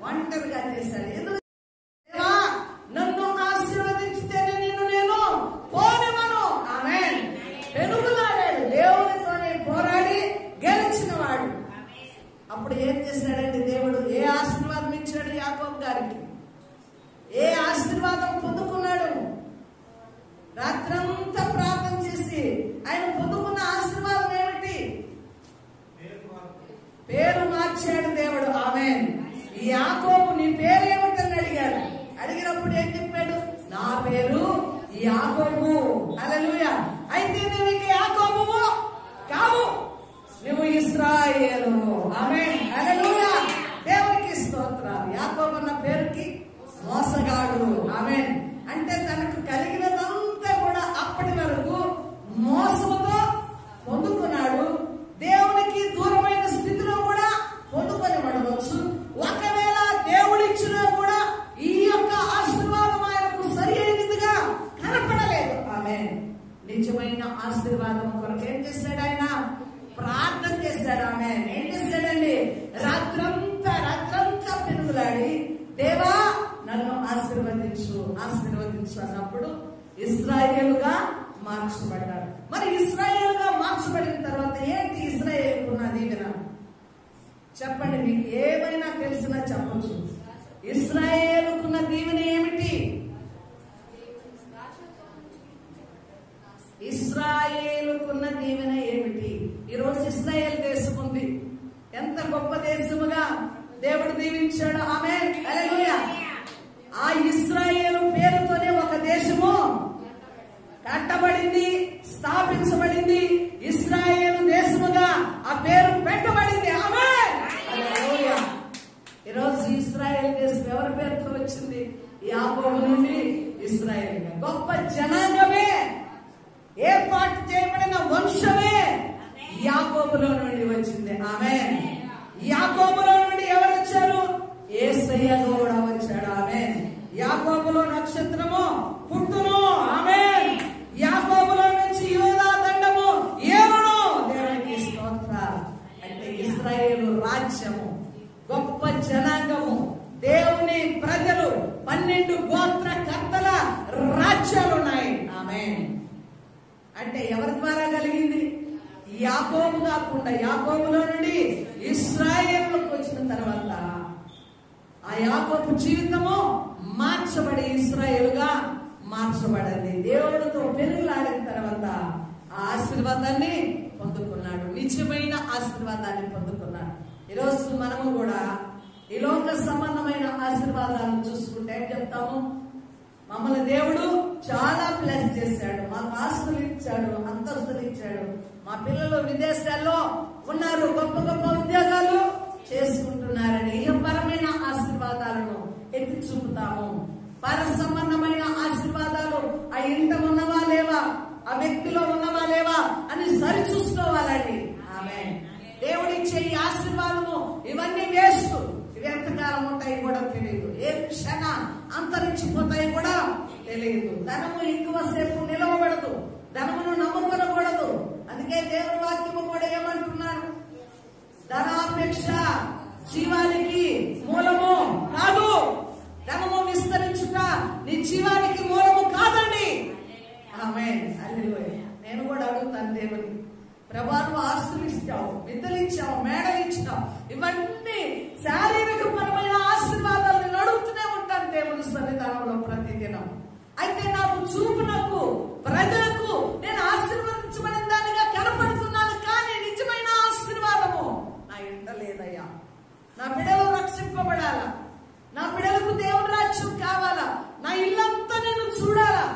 ఒంటరిగా చేశాడు. ఎందుకు? నన్ను ఆశీర్వదించితేనే నేను పోనివ్వను. ఆమేన్. పెనుగులాడాడు, దేవునితోనే పోరాడి గెలిచిన వాడు. అప్పుడు ఏం చేశాడండి దేవుడు? ఏ ఆశీర్వాదం ఇచ్చాడు యాకోబు గారికి? ఏ ఆశీర్వాదం పొందుకున్నాడు? రాత్రంతా ప్రార్థన చేసి ఆయన పొందుకున్న ఆశీర్వాదం ఏమిటి? పేరు మార్చాడు దేవుడు. ఆమేన్. ఈ యాకోబు నీ పేరు ఏమిటని అడిగాడు. అడిగినప్పుడు ఏం చెప్పాడు? నా పేరు యాకోబు. హల్లెలూయా. అయితే నువ్వు ఇక యాకోబువు కావు, నువ్వు ఇశ్రాయేలు. ఆమేన్. హల్లెలూయా. దేవునికి స్తోత్రాలు. యాకోబు అన్న పేరుకి మోసగాడు. ఆమేన్. అంటే తనకు కలిగినదంతా కూడా అప్పటి వరకు మోసముతో పొందుకున్నాడు. దేవునికి దూరమైన స్థితిలో కూడా పొందుకొని ఉండవచ్చు. ఒకవేళ దేవుడిచ్చినా కూడా ఈ యొక్క ఆశీర్వాదం ఆయనకు సరి అయినదిగా కనపడలేదు. ఆమేన్. నిజమైన ఆశీర్వాదం కొరకు ఏం చేశాడు? ఆయన ప్రార్థన చేశాడు. ఆమేన్. ఏం చేశాడండి? రాత్రంతా పెనుగులాడి, దేవా నన్ను ఆశీర్వదించు అన్నప్పుడు ఇశ్రాయేలుగా మార్చబడ్డాడు. మరి ఇశ్రాయేలుగా మార్చబడిన తర్వాత ఏంటి ఇశ్రాయేలుకున్న దీవెన? చెప్పండి, మీకు ఏమైనా తెలిసినా చెప్పచ్చు. ఇశ్రాయేలుకున్న దీవెన ఏమిటి? ఇశ్రాయేలుకున్న దీవెన ఏమిటి? ఈరోజు ఇశ్రాయేల్ దేశం ఉంది. ఎంత గొప్ప దేశముగా దేవుడు దీవించాడు. ఆమేన్. హల్లెలూయా. ఆ ఇశ్రాయేలు పేరుతోనే ఒక దేశము కట్టబడింది, స్థాపించబడింది. ఇశ్రాయేలు దేశముగా ఆ పేరు పెట్టబడింది. ఆమేన్. హల్లెలూయా. ఈరోజు ఇశ్రాయేల్ దేశం ఎవరి పేరుతో వచ్చింది? యాకోబు నుండి ఇశ్రాయేల్. గొప్ప జనాంగమే, ఏర్పాటు చేయబడిన వంశమే యాకోబులో నుండి వచ్చింది. ఆమేన్. యాకోబులో నుండి ఎవరు వచ్చారు? యేసయ్య కూడా వచ్చాడు. ఆమేన్. యాకోబులో నక్షత్రము పుట్టును. ఆమేన్. యాకోబులో నుంచి యూదా దండము ఏరును. దేవునికి స్తోత్రాలు. అంటే ఇశ్రాయేలు రాజ్యము, గొప్ప జనాంగము, దేవుని ప్రజలు, 12 గోత్ర కర్తల రాజ్యాలు ఉన్నాయి. ఆమేన్. యాకోబు కాకుండా యాకోబులో నుండి ఇశ్రాయేలులోకి వచ్చిన తర్వాత ఆ యాకోబు జీవితము మార్చబడి ఇశ్రాయేలుగా మార్చబడింది. దేవుడితో పెరుగులాడిన తర్వాత ఆ ఆశీర్వాదాన్ని పొందుకున్నాడు, నిజమైన ఆశీర్వాదాన్ని పొందుకున్నాడు. ఈరోజు మనము కూడా ఈ లోక సంబంధమైన ఆశీర్వాదాలను చూసుకుంటే ఏం చెప్తాము? మమ్మల్ని దేవుడు చాలా ప్లస్ చేశాడు, మాకు ఆస్తులు ఇచ్చాడు, అంతస్తులు ఇచ్చాడు, మా పిల్లలు విదేశాల్లో ఉన్నారు, గొప్ప గొప్ప ఉద్యోగాలు చేసుకుంటున్నారని ఇహపరమైన ఆశీర్వాదాలను ఎత్తి చూపుతాము. పర సంబంధమైన ఆశీర్వాదాలు ఆ ఇంట ఉన్నవా లేవా, ఆ వ్యక్తిలో ఉన్నవా లేవా అని సరి చూసుకోవాలండి. ఆమేన్. దేవుడిచ్చే ఈ ఆశీర్వాదము ఇవన్నీ వేస్ట్. ఇవి ఎంతకాలం ఉంటాయి కూడా తెలియదు, ఏ క్షణ అంతరించిపోతాయి కూడా తెలియదు. ధనము ఎక్కువసేపు నిలవబడదు, ధనమును నమ్ముకొనకూడదు. అందుకే దేవుని వాక్యము కూడా ఏమంటున్నాడు? ధనాపేక్ష జీవానికి మూలము కాదు, ధనము విస్తరించుట నీ జీవానికి మూలము కాదండి. ఆమేన్. హల్లెలూయా. నేను కూడా అడుగుతాను దేవుని, ప్రభా నువ్వు ఆస్తులు ఇచ్చావు, విద్యలు ఇచ్చావు, మేడలు ఇచ్చావు, ఇవన్నీ శారీరక పరమైన ఆశీర్వాదాలు నేను అడుగుతూనే ఉంటాను దేవుని సన్నిధానంలో ప్రతిదినం. అయితే నాకు చూపునకు ప్రజలకు నేను ఆశీర్వదించబడిన దానిగా కనపడుతున్నాను, కానీ నిజమైన ఆశీర్వాదము నా ఇంట లేదయ్యా. నా బిడ్డలు రక్షింపబడాలా, నా బిడ్డలకు దేవుని రాజ్యం కావాలా, నా ఇల్లంతా నేను చూడాలా,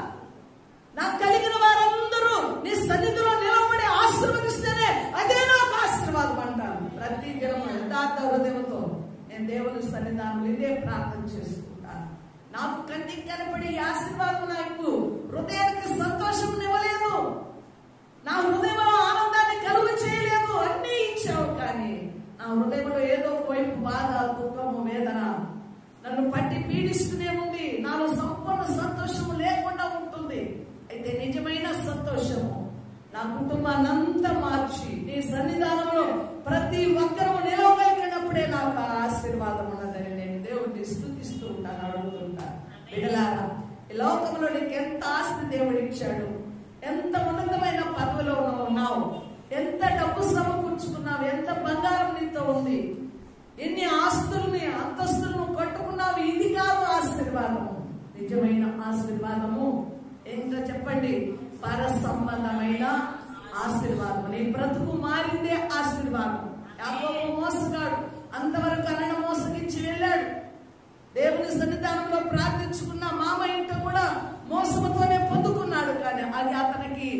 నాకు కలిగిన వారందరూ నీ సన్నిధిలో నిలబడి ఆశీర్వదిస్తేనే అదే నాకు ఆశీర్వాదం అంటాను. ప్రతి దినం యథార్థ హృదయంతో నేను దేవుని సన్నిధానంలో ఇదే ప్రార్థన చేసుకుంటాను. నాకు కంటికి కనపడి ఆశీర్వాదం నాకు హృదయానికి సంతోషం ఇవ్వలేదు, నా హృదయంలో ఆనందాన్ని కలుగు చేయలేదు. అన్నీ ఇచ్చావు, కానీ నా హృదయంలో ఏదో వైపు బాధ, దుఃఖము, వేదన నన్ను పట్టి పీడిస్తూనే ఉంది. నాలో సంపూర్ణ సంతోషము లేకుండా ఉంటుంది. అయితే నిజమైన సంతోషము నా కుటుంబాన్నంతా మార్చి నీ సన్నిధానంలో ప్రతి ఒక్కరూ నిలవగలిగినప్పుడే నాకు ఆ ఆశీర్వాదం ఉన్నదని నేను దేవుడిని స్తుతిస్తూ ఉంటాను, అడుగుతుంటాను. బిడ్డలారా, ఈ లోకంలో నీకు ఎంత ఆస్తి దేవుడు ఇచ్చాడు, ఎంత ఉన్నతమైన పదవిలో ఉన్నావు, ఎంత డబ్బు సమకూర్చుకున్నావు, ఎంత బంగారం నీతో ఉంది, ఎన్ని ఆస్తుల్ని అంతస్తులను కట్టుకున్నావు. ఇది కాదు ఆశీర్వాదము. నిజమైన ఆశీర్వాదము ఏంటో చెప్పండి? పర సంబంధమైన ఆశీర్వాదం. నీ బ్రతుకు మారిందే ఆశీర్వాదం. యాకోబు మోసగాడు, అంతవరకు అన్న మోసగించి వెళ్ళాడు. దేవుని సన్నిధానంలో ప్రార్థించుకున్న మామ ఇంట కూడా మోసముతోనే పొందుకున్నాడు, కానీ అది అతనికి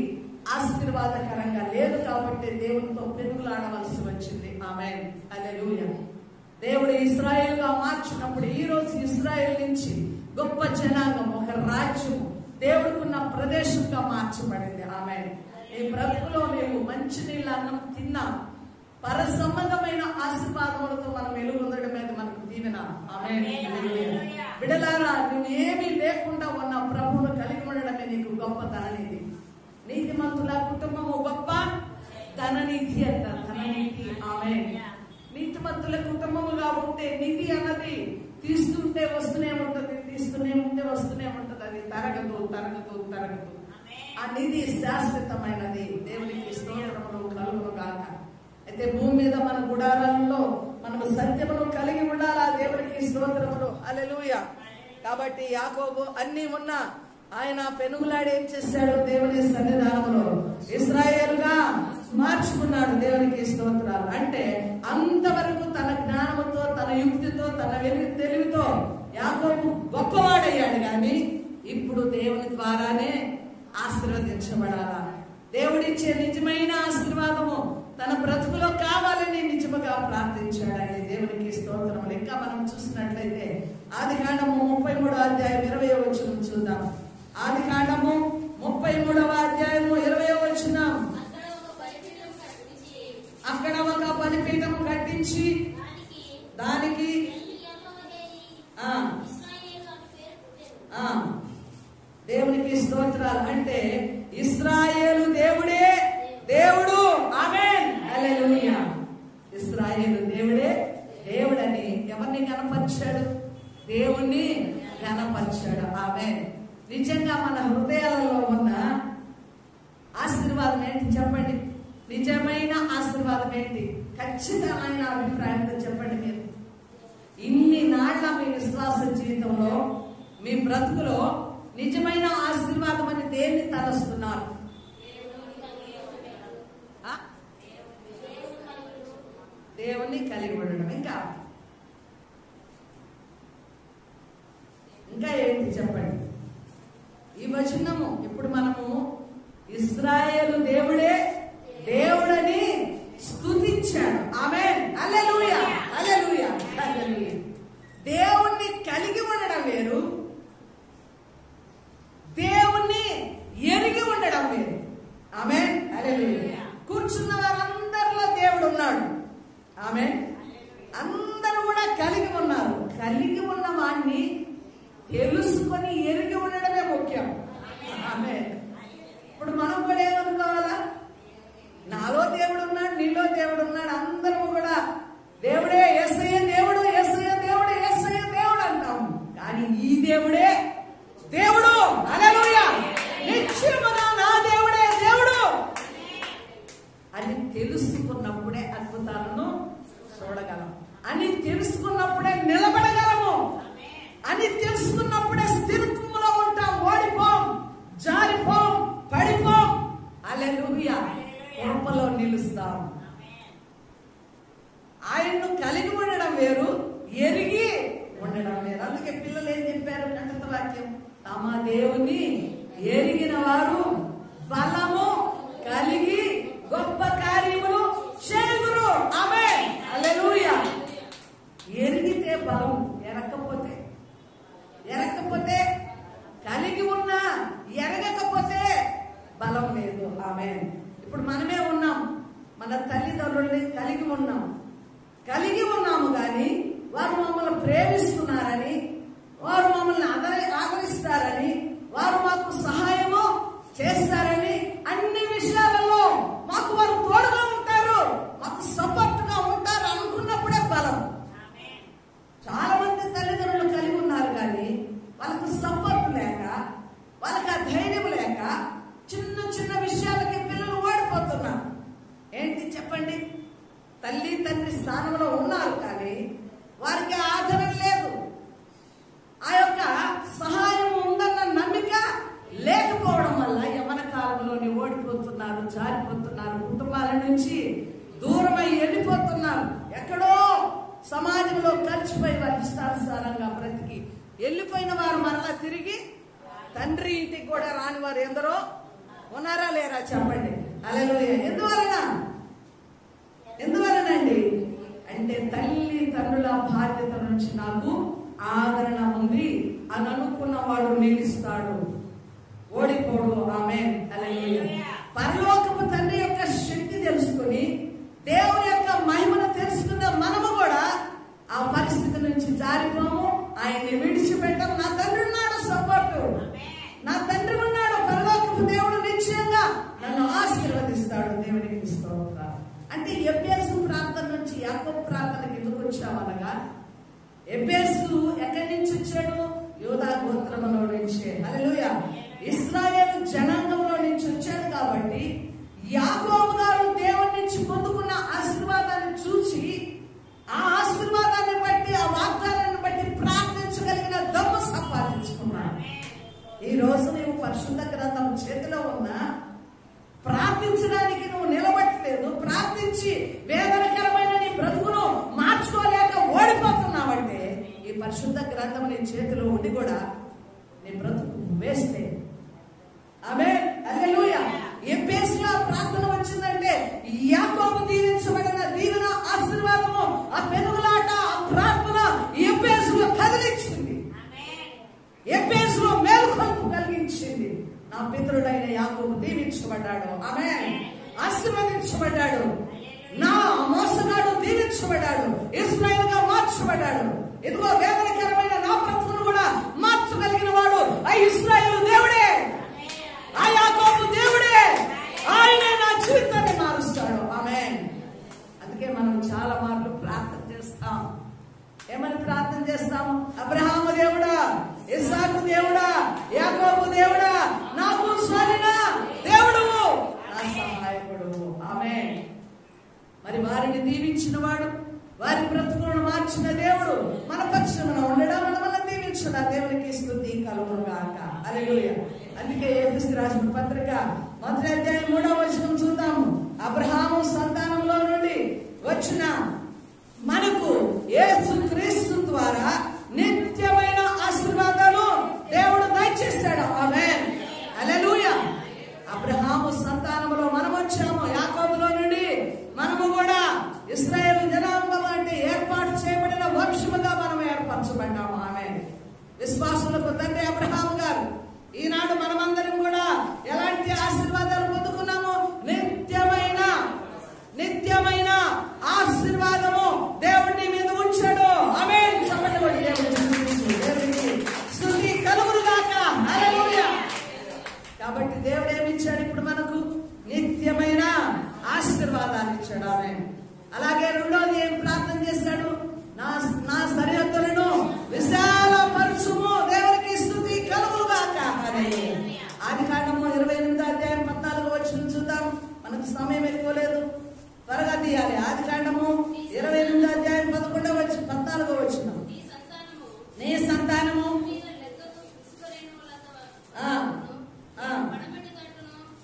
ఆశీర్వాదకరంగా లేదు. కాబట్టి దేవునితో పెనుగులాడవలసి వచ్చింది. ఆమేన్. హల్లెలూయా. దేవుడు ఇశ్రాయేలుగా మార్చినప్పుడు ఈ రోజు ఇశ్రాయేల్ నుంచి గొప్ప జనాంగం, ఒక రాజ్యం, దేవుడుకున్న ప్రదేశంగా మార్చబడింది. ఆమేన్. ఈ బ్రతుకులో నీవు మంచి నీళ్ళ అన్నం తిన్నా, పర సంబంధమైన ఆశీర్వాదములతో మనం వెలుగొందడం మీద మనకు దీవెన. ఆమేన్. బిడ్డలారా, నువ్వు ఏమీ లేకుండా ఉన్న ప్రభువును కలిగి ఉండడమే నీకు గొప్ప ధననిధి. నీతిమంతుల కుటుంబము గొప్ప ధననిధి అంటారు. ధననిధి. ఆమేన్. నీతిమంతుల కుటుంబముగా ఉంటే నిధి అన్నది తీస్తుంటే వస్తూనే ఉంటది, తీస్తూనే ఉంటే వస్తూనే ఉంటది. అది తరగదు తరగదు తరగదు. ఆ నిధి శాశ్వతమైనది. దేవునికి స్తోత్రములు కలుగును గాక. అయితే భూమి మీద మన గుడారాలలో మనము సత్యమును కలిగి ఉండాలా. దేవునికి స్తోత్రములు. హల్లెలూయా. కాబట్టి యాకోబు అన్ని ఉన్నా ఆయన పెనుగులాడి ఏం చేశాడు? దేవుని సన్నిధానంలో ఇశ్రాయేలుగా మార్చుకున్నాడు. దేవునికి స్తోత్రాలు. అంటే అంతవరకు తన జ్ఞానముతో, తన యుక్తితో, తన తెలివితో యాకోబు గొప్పవాడయ్యాడు, కానీ ఇప్పుడు దేవుని ద్వారానే ఆశీర్వదించబడాలా. దేవుడిచ్చే నిజమైన ఆశీర్వాదము తన బ్రతుకులో కావాలని నిజముగా ప్రార్థించాడని దేవునికి స్తోత్రములు. ఇంకా మనం చూసినట్లయితే ఆదికాండము 33వ అధ్యాయం 20వ వచనం చూద్దాం. ఆదికాండము 33వ అధ్యాయము 20వ వచనం. అక్కడ ఒక బలిపీఠము కట్టించి దానికి దేవునికి స్తోత్రాలు. అంటే ఇశ్రాయేలు దేవుడే దేవుడు. ఆమేన్. హల్లెలూయా. ఇశ్రాయేలు దేవుడే దేవుడని ఎవరిని కనపరిచాడు? దేవుణ్ణి కనపరిచాడు. ఆమేన్. నిజంగా మన హృదయాలలో ఉన్న ఆశీర్వాదం ఏంటి చెప్పండి? నిజమైన ఆశీర్వాదం ఏంటి? ఖచ్చితమైన అభిప్రాయంతో చెప్పండి. మీరు ఇన్ని నాళ్ల మీ విశ్వాస జీవితంలో, మీ బ్రతుకులో నిజమైన ఆశీర్వాదం అని దేన్ని తలస్తున్నారు? దేవుణ్ణి కలిగి ఉండడం. ఇంకా ఏంటి చెప్పండి? ఈ వచనము ఇప్పుడు మనము ఇశ్రాయేలు దేవుడే దేవుడని స్తుతించాడు. ఆమేన్, హల్లెలూయా, హల్లెలూయా, హల్లెలూయా. దేవుణ్ణి కలిగి ఉండడం వేరు, దేవుణ్ణి ఎరిగి ఉండడం వేరు. ఆమేన్, హల్లెలూయా. కూర్చున్న వారందరిలో దేవుడు ఉన్నాడు. ఆమేన్. అందరూ కూడా కలిగి ఉన్నారు. కలిగి ఉన్న వాడిని తెలుసుకొని ఎరిగి ఉండడమే ముఖ్యం. ఆమేన్. ఇప్పుడు మనం కూడా ఏమనుకోవాలా? నాలో దేవుడు ఉన్నాడు, నీలో దేవుడు ఉన్నాడు, అందరూ కూడా దేవుడే, యేసయ్య దేవుడు, యేసయ్య దేవుడు, యేసయ్య దేవుడు అంటాం. కానీ ఈ దేవుడే దేవుడు. హల్లెలూయా. నిత్యముగా నా దేవుడే దేవుడు అని తెలుసుకున్నప్పుడే అద్భుతాలను చూడగలం, అని తెలుసుకున్నప్పుడే నిలబడగలము, అని తెలుసుకున్నప్పుడే స్థిరత్వంలో ఉంటాం. ఓడిపోం, జారిపోం, పడిపోం. హల్లెలూయా. కృపలో నిలుస్తాం. ఆయన్ను కలిగి ఉండడం వేరు, ఎరిగి ఉండడం వేరు. అందుకే పిల్లలు ఏం చెప్పారు? కంఠత వాక్యం, తమ దేవుని ఎరిగిన వారు బలము కలిగి గొప్ప కార్యములు చేయుదురు. ఆమేన్, హల్లెలూయా. ఎరిగితే బలం, ఎరగకపోతే కలిగి ఉన్నా ఎరగకపోతే బలం లేదు. ఆమేన్. ఇప్పుడు మనమే ఉన్నాం, మన తల్లిదండ్రుల్ని కలిగి ఉన్నాము కానీ వారు మమ్మల్ని ప్రేమిస్తున్నారని, వారు మమ్మల్ని ఆదరిస్తారని, వారు మాకు సహాయము చేస్తారని, అన్ని విషయాలలో మాకు వారు తోడుగా ఉంటారు, మాకు సపోర్ట్ గా ఉంటారు అనుకున్నప్పుడే బలం. చాలా మంది తల్లిదండ్రులు కలిగి ఉన్నారు కానీ వాళ్ళకు సపోర్ట్ లేక, వాళ్ళకి ఆ ధైర్యం లేక చిన్న చిన్న విషయాలకి పిల్లలు ఓడిపోతున్నారు. ఏంటి చెప్పండి? తల్లి తండ్రి స్థానంలో ఉన్నారు కానీ వారికి ఆదరణ లేదు, ఆ యొక్క సహాయం ఉందన్న నమ్మిక లేకపోవడం వల్ల యవ్వన కాలంలోనే ఓడిపోతున్నారు, జారిపోతున్నారు, కుటుంబాల నుంచి దూరమై వెళ్ళిపోతున్నారు. ఎక్కడో సమాజంలో కలిసిపోయి వారి ఇష్టానుసారంగా బ్రతికి వెళ్ళిపోయిన వారు మరలా తిరిగి తండ్రి ఇంటికి కూడా రాని వారు ఎందరో ఉన్నారా లేరా చెప్పండి. హల్లెలూయా. ఎందువలనండి అంటే తల్లి తండ్రుల బాధ్యత నుంచి నాకు ఆదరణ ఉంది అని అనుకున్న వాడు నిలుస్తాడు, ఓడిపోడు. ఆమేన్, హల్లెలూయా. పరలోకపు తండ్రి యొక్క శక్తి తెలుసుకుని దేవుని యొక్క మహిమను తెలుసుకున్న మనము కూడా ఆ పరిస్థితి నుంచి జారిపోము, ఆయన్ని విడిచిపెట్టాం. నా తండ్రి ఉన్నాడు సపోర్టు, నా తండ్రి ఉన్నాడు, పరలోకపు దేవుడు నిశ్చయంగా నన్ను ఆశీర్వదిస్తాడు. దేవునికి స్తోత్రం. అంటే ఎబ్బేసు ప్రాంతం నుంచి యాకోబు ప్రాంతానికి ఎందుకు వచ్చామనగా, ఎబ్బేసు ఎక్కడి నుంచి వచ్చాడు? యూదా గోత్రంలో నుంచి. హల్లెలూయా. ఇశ్రాయేలు జనాంగంలో నుంచి వచ్చాడు కాబట్టి యాకోబు గారు దేవుని నుంచి పొందుకున్న ఆశీర్వాదాన్ని చూసి, ఆ ఆశీర్వాదాన్ని బట్టి, ఆ వాగ్దానాన్ని బట్టి ప్రార్థించగలిగిన దమ్ము సంపాదించుకున్నాడు. ఈ రోజు నువ్వు పరిశుద్ధ గ్రంథం చేతిలో ఉన్నా ప్రార్థించడానికి నువ్వు నిలబట్టలేదు, ప్రార్థించి వేదనకరమైన నీ బ్రతుకును మార్చుకోలేక ఓడిపోతున్నావంటే ఈ పరిశుద్ధ గ్రంథం నీ చేతిలో ఉండి కూడా నీ బ్రతుకు వేస్తే. ఆమేన్, హల్లెలూయా. ఎబ్బేసులో ప్రార్థన వచ్చిందంటే యాకోబు దీవించబడిన దీవెన, ఆశీర్వాదము, ఆ పెనుగులాట, ఆ ప్రార్థన ఎబ్బేసులో కదిలించింది, ఎబ్బేసులో మేలుకొల్పు కలిగించింది. నా పితరుడైన యాకోబు దీవించబడ్డాడు. ఆమేన్, ఆశీర్వదించబడ్డాడు. నా మోసగాడు దీవించబడ్డాడు, ఇశ్రాయేలు గా మార్చబడ్డాడు. ఇదిగో వేదనకరమైన నా బ్రతుకును కూడా మార్చగలిగిన వాడు ఆ ఇశ్రాయేలు దేవుడే, ఆ యాకోబు దేవుడే. ఆయనే నా జీవితాన్ని మారుస్తాడు. ఆమేన్. అందుకే మనం చాలా మార్లు ప్రార్థన చేస్తాం. ఏమని ప్రార్థన చేస్తాము? అబ్రహాము దేవుడా, ఇస్సాకు దేవుడా, యాకోబు దేవుడా, నాకు సరైన దేవుడు, నా సహాయకుడు. ఆమేన్. వారిని దీవించిన వాడు, వారి బ్రతుకులను మార్చిన దేవుడు మన పక్షమున ఉండడం, మనల్ని దీవించిన దేవునికి స్తుతి కలుగును గాక. హల్లెలూయా. అందుకే ఎఫెసీయులకు రాసిన పత్రిక 1వ అధ్యాయం 3వ వచనం చూద్దాము. అబ్రహాము సంతానంలో నుండి వచ్చిన మనకు యేసుక్రీస్తు ద్వారా నిత్యమైన ఆశీర్వాదాలు దేవుడు దయచేశాడు. ఆమేన్. హల్లెలూయా. అబ్రహాము సంతానంలో మనం వచ్చాము, యాకోబులో నుండి మనము కూడా ఇశ్రాయేలు జనాంగం అంటే ఏర్పాటు చేయబడిన వంశముగా మనం ఏర్పరచబడ్డాము. ఆమేన్. విశ్వాసులకు తండ్రి అబ్రహాము గారు. ఈనాడు మనమందరం కూడా ఎలాంటి ఆశీర్వాదాలు పొందుకున్నాము? నిత్యమైన ఆశీర్వాదము దేవుడి మీద ఉంచాడు. ఆమేన్. చెప్పండి, దేవుడికి స్తుతి కలుగును గాక. హల్లెలూయా. కాబట్టి దేవుడు ఏమిచ్చాడు? ఇప్పుడు మనకు నిత్యమైన ఆశీర్వాదాలు ఇచ్చాడు. ఆమేన్. అలాగే రెండోది ఏం ప్రార్థన చేశాడు? నా సరిహద్దులను విశాలపరచుము, దేవునికి స్తుతి కలుగును గాక. ఆదికాండము 28వ అధ్యాయం 14వ వచనం చూద్దాం. మనకు సమయం ఎక్కువ లేదు, త్వరగా తీయాలి. ఆదికాండము 28వ అధ్యాయం 11వ వచనం 14వ వచనం. నీ సంతానము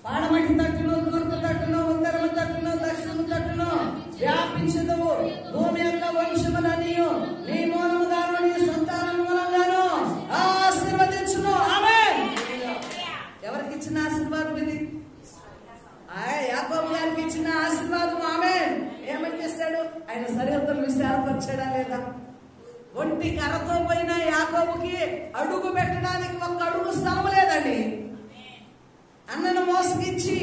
పాడమటి తట్టును, తూర్పు తట్టును, ఉత్తరము తట్టును, దక్షిణము తట్టును వ్యాపించదువు. భూమి యొక్క వంశములన్నీయు నీ మూలముగాను నీ సంతానము మూలంగాను ఆశీర్వదించును. ఆమేన్. ఎవరికి ఇచ్చిన ఆశీర్వాదం ఇది? యాకోబు గారికి ఇచ్చిన ఆశీర్వాదం. ఆమేన్. ఏమని చేశాడు? ఆయన సరిహద్దులు విశాలపరిచాడా లేదా? ఒంటి కర్రతో పోయిన యాకోబుకి అడుగు పెట్టడానికి ఒక్క అడుగు స్థలం లేదండి. అన్నను మోసగించి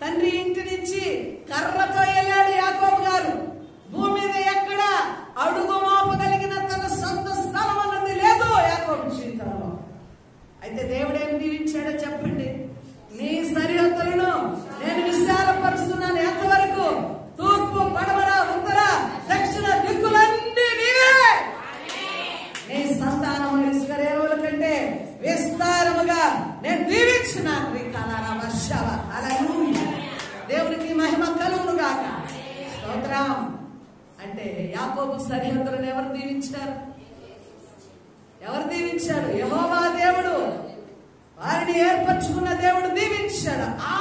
తండ్రి ఇంటి నుంచి కర్రతో వెళ్ళాడు యాకోబు గారు. భూమి మీద ఎక్కడ అడుగు మోపగలిగిన తన సొంత స్థలం అన్నది లేదు యాకోబు జీవితంలో. అయితే దేవుడు ఏం దీవించాడో చెప్పండి? నీ సరిహద్దులను నేను విశాలపరుస్తున్నాను. ఎంతవరకు? తూర్పు, పడమర, ఉత్తర, దక్షిణ దిక్కులన్నీ నీవే. నీ సంతానము ఇశ్రాయేలుల కంటే విస్తారముగా నేను దీవించున్నాను. దేవునికి మహిమ కలుగును గాక. స్తోత్రం. అంటే యాకోబు సరిహద్దులను ఎవరు దీవించారు? ఎవరు దీవించారు? యెహోవా దేవుడు. వారిని ఏర్పరచుకున్న దేవుడు దీవించాడు. ఆ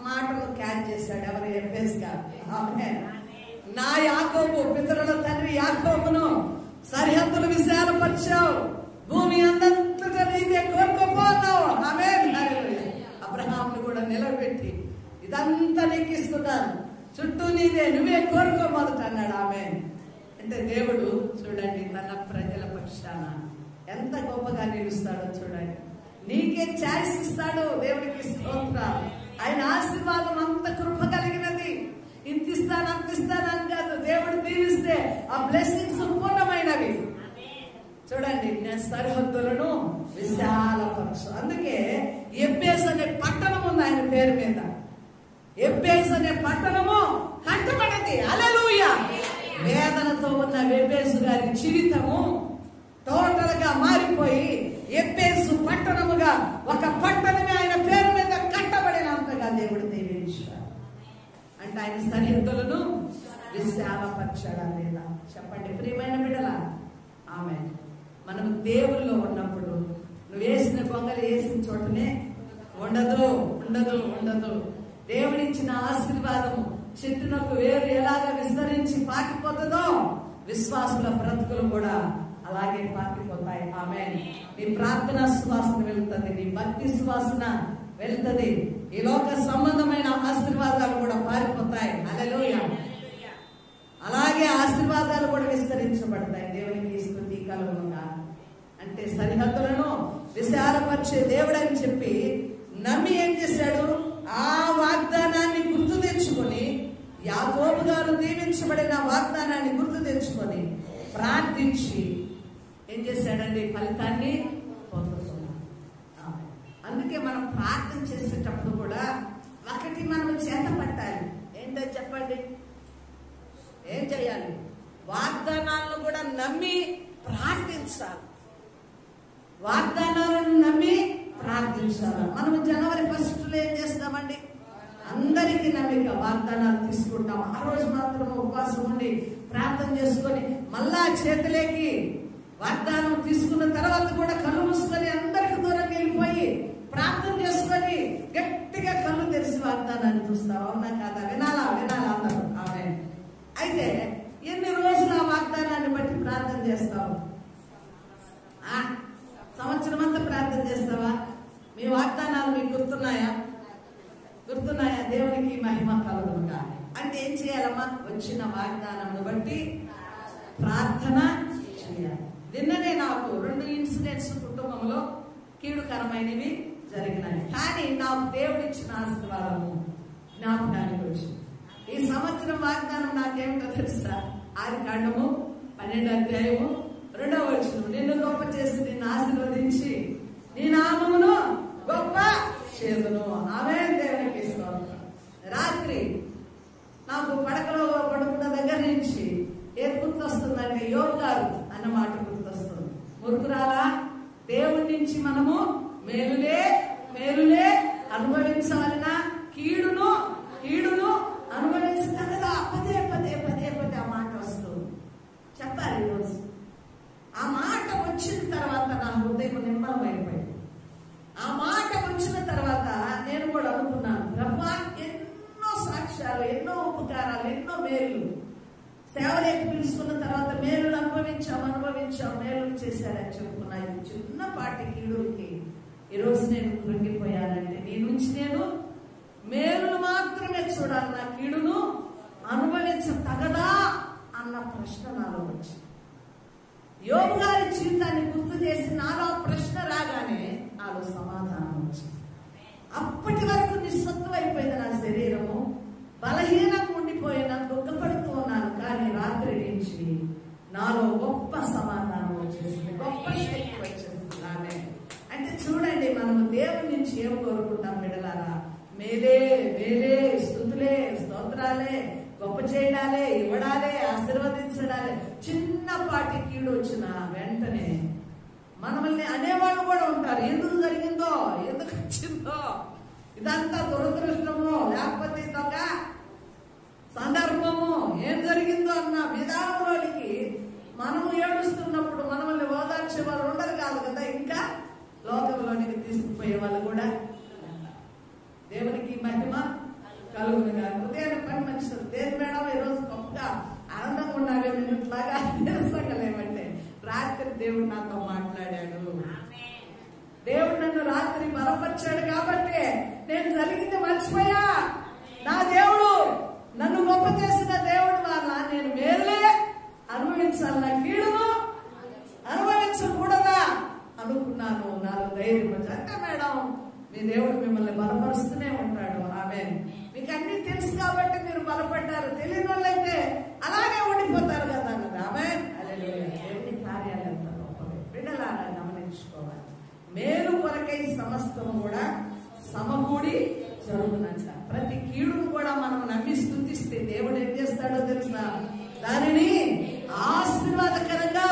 మాటలు క్యాచ్ చేశాడు ఎవరు? ఎఫెస్ గారు. ఆమేన్. నా యాకోబు, పితరుల తండ్రి యాకోబును సరిహద్దులు విశాలపరిచావు, భూమి అందంతటా నీవే కోరుకోపోన్నావు. ఆమేన్. అబ్రహామును కూడా నిలబెట్టి ఇదంతా నీకు ఇస్తున్నాను, చుట్టూ నీదే, నువ్వే కోరుకో మొదట అన్నాడు. ఆమేన్. అంటే దేవుడు చూడండి తన ప్రజల పక్షాన ఎంత గొప్పగా నిలుస్తాడో చూడండి. నీకే ఛాయిస్ ఇస్తాడు. దేవుడికి స్తోత్రం. ఆయన ఆశీర్వాదం అంత కృప కలిగినది. ఇంత ఇస్తాను అంత ఇస్తాను అని కాదు. దేవుడు దీవిస్తే ఆ బ్లెస్సింగ్స్ పూర్ణమైనవి. చూడండి, నేను సరిహద్దులను విశాలపరచు. అందుకే ఎబ్బేస్ అనే పట్టణం ఉంది ఆయన పేరు మీద. ఎబ్బేస్ అనే పట్టణము కట్టబడింది. హల్లెలూయా. వేదనతో ఉన్న ఎబ్బేసు గారి జీవితము టోటల్ గా మారిపోయి ఎబ్బేసు పట్టణముగా ఒక పట్టణమే ఆయన పేరు మీద కట్టబడినంతగా దేవుడు దీవించాడు. అంటే ఆయన సరిహద్దులను విశాలపరచడం లేదా? చెప్పండి ప్రియమైన బిడ్డలా. ఆమేన్. మనం దేవుల్లో ఉన్నప్పుడు నువ్వు వేసిన గొంగలు వేసిన చోటనే ఉండదు. దేవుడిచ్చిన ఆశీర్వాదము చెట్టునకు వేరు ఎలాగ విస్తరించి పాకిపోతుందో విశ్వాసుల బ్రతుకులు కూడా అలాగే పాకిపోతాయి. ఆమేన్. నీ ప్రార్థన సువాసన వెళ్తుంది, నీ భక్తి సువాసన వెళ్తుంది, ఈ లోక సంబంధమైన ఆశీర్వాదాలు కూడా పారిపోతాయి. హల్లెలూయా. అలాగే ఆశీర్వాదాలు కూడా విస్తరించబడతాయి. దేవునికి స్తుతి కలుగును గాక. అంటే సరిహద్దులను విశాలపరిచే దేవుడు అని చెప్పి నమ్మి ఏం చేశాడు? ఆ వాగ్దానాన్ని గుర్తు తెచ్చుకొని, యాకోబు గారు దీవించబడిన వాగ్దానాన్ని గుర్తు తెచ్చుకొని ప్రార్థించి ఏం చేశాడండి? ఫలితాన్ని పొందుతున్నాడు. అందుకే మనం ప్రార్థన చేసేటప్పుడు కూడా ఒకటి మనం చేత పట్టాలి. ఏంటో చెప్పండి? ఏం చేయాలి? వాగ్దానాలను కూడా నమ్మి ప్రార్థించాలి. వాగ్దానాలను నమ్మి ప్రార్థించాలి. మనం జనవరి 1 ఏం చేస్తామండి? అందరికీ నమ్మిక వాగ్దానాలు తీసుకుంటాం. ఉంటాం. ఆ రోజు మాత్రం ఉపవాసం ఉండి ప్రార్థన చేసుకొని మళ్ళా చేతిలోకి వాగ్దానం తీసుకున్న తర్వాత కూడా కళ్ళు మూసుకొని అందరికి దూరంగా వెళ్ళిపోయి ప్రార్థన చేసుకొని గట్టిగా కళ్ళు తెరిచి వాగ్దానాన్ని చూస్తావు. అవునా కాదా? వినాలా అందరూ. ఆమె అయితే ఎన్ని రోజులు ఆ వాగ్దానాన్ని బట్టి ప్రార్థన చేస్తావు? సంవత్సరం అంతా ప్రార్థన చేస్తావా? మీ వాగ్దానాలు మీకు గుర్తున్నాయా? దేవునికి మహిమ కలుగునుగా. అంటే ఏం చేయాలమ్మా? వచ్చిన వాగ్దానం బట్టి ప్రార్థన చేయాలి. నిన్ననే నాకు 2 ఇన్సిడెంట్స్ కుటుంబంలో కీడుకరమైనవి జరిగినాయి. కానీ నాకు దేవుడిచ్చిన ఆశీర్వాదము జ్ఞాపకానికి వచ్చింది. ఈ సంవత్సరం వాగ్దానం నాకేమిటో తెలుసా? ఆదికాండము 12వ అధ్యాయము 2వ వచనం. నిన్ను గొప్ప చేసి నిన్ను ఆశీర్వదించి నీ నామమును గొప్ప చేదును. ఆమేన్. దేవునికి స్తోత్రం. రాత్రి నాకు పడకలో పడుకున్న దగ్గర నుంచి ఏది గుర్తొస్తుందంటే యోబు గారు అన్న మాట గుర్తొస్తుంది. మురుకురాలా, దేవుడి నుంచి మనము మేలులే అనుభవించాలన్న కీడును అనుభవించిన కదా పదే ఆ మాట వస్తుంది. చెప్పాలి ఈరోజు. ఆ మాట వచ్చిన తర్వాత నా హృదయం నిమ్మలమైపోయింది. ఆ మాట వచ్చిన తర్వాత నేను కూడా అనుకున్నాను, బ్రహ్మా ఎన్నో సాక్ష్యాలు, ఎన్నో ఉపకారాలు, ఎన్నో మేలు సేవలోకి పిలుచుకున్న తర్వాత మేలులు అనుభవించాం, మేలులు చేశారని చెప్పుకున్నా. ఇది చిన్నపాటి కీడుకి ఈరోజు నేను కృంగిపోయానంటే నీ నుంచి నేను మేలును మాత్రమే చూడాలి, నా కీడును అనుభవించతగదా అన్న ప్రశ్న నాలో వచ్చింది. యోబు గారి జీవితాన్ని గుర్తు చేసి నాలో ప్రశ్న రాగానే నాలో సమాధానం వచ్చింది. అప్పటి వరకు నిస్సత్వం అయిపోయింది నా శరీరము, బలహీనంగా ఉండిపోయినా దుఃఖపడుతూ ఉన్నాను. కానీ రాత్రి నుంచి నాలో గొప్ప సమాధానం వచ్చేసింది, గొప్ప శక్తి వచ్చేసింది. ఆమె అంటే చూడండి, మనము దేవుడి నుంచి ఏం కోరుకుంటాం బిడ్డలారా? మేలే స్తుతులే, స్తోత్రాలే, గొప్ప చేయడాలే, ఇవ్వడాలే, ఆశీర్వదించడాలే. చిన్నపాటి కీడు వచ్చిన వెంటనే మనల్ని అనేవాళ్ళు కూడా ఉంటారు. ఎందుకు జరిగిందో, ఎందుకు వచ్చిందో, ఇదంతా దురదృష్టము, లేకపోతే ఇదొక సందర్భము, ఏం జరిగిందో అన్న విధానంలోనికి మనము ఏడుస్తున్నప్పుడు మనల్ని ఓదార్చే వాళ్ళు ఉండరు కాదు కదా. ఇంకా లోకంలోనికి తీసుకుపోయే వాళ్ళు కూడా. దేవునికి మహిమ కలుగునుగా. హృదయాన్ని పని మనుషులు దేని మేడం ఈరోజు గొప్పగా ఆనందంగా ఉండాలి, నిన్నట్లాగా నిరసంగలేమంటే రాత్రి దేవుడు నాతో మాట్లాడాడు. దేవుడు నన్ను రాత్రి బలపరిచాడు కాబట్టి నేను జరిగింది మర్చిపోయా. నా దేవుడు నన్ను గొప్ప చేసిన దేవుడు వల్ల నేను మేలే అనుభవించాలి, నా కీడును అనుభవించకూడదా అనుకున్నాను. నాలో ధైర్యం వచ్చి, అంటే మేడం మీ దేవుడు మిమ్మల్ని బలపరుస్తూనే ఉంటాడు. ఆమేన్. మీకు అన్ని తెలుసు కాబట్టి మీరు బలపడ్డారు, తెలియని వాళ్ళైతే అలాగే ఉండిపోతారు కదా అన్నది. ఆమేన్. హల్లెలూయా. దేవుని కార్యాలు ఎంత గొప్పవి బిడ్డలారా గమనించుకోవాలి. మేలు కొరకై సమస్తము కూడా సమకూడి జరుగునంట. ప్రతి కీడును కూడా మనం నమ్మి స్తుతిస్తే దేవుడు ఏం చేస్తాడో తెలుసా? దానిని ఆశీర్వాదకరంగా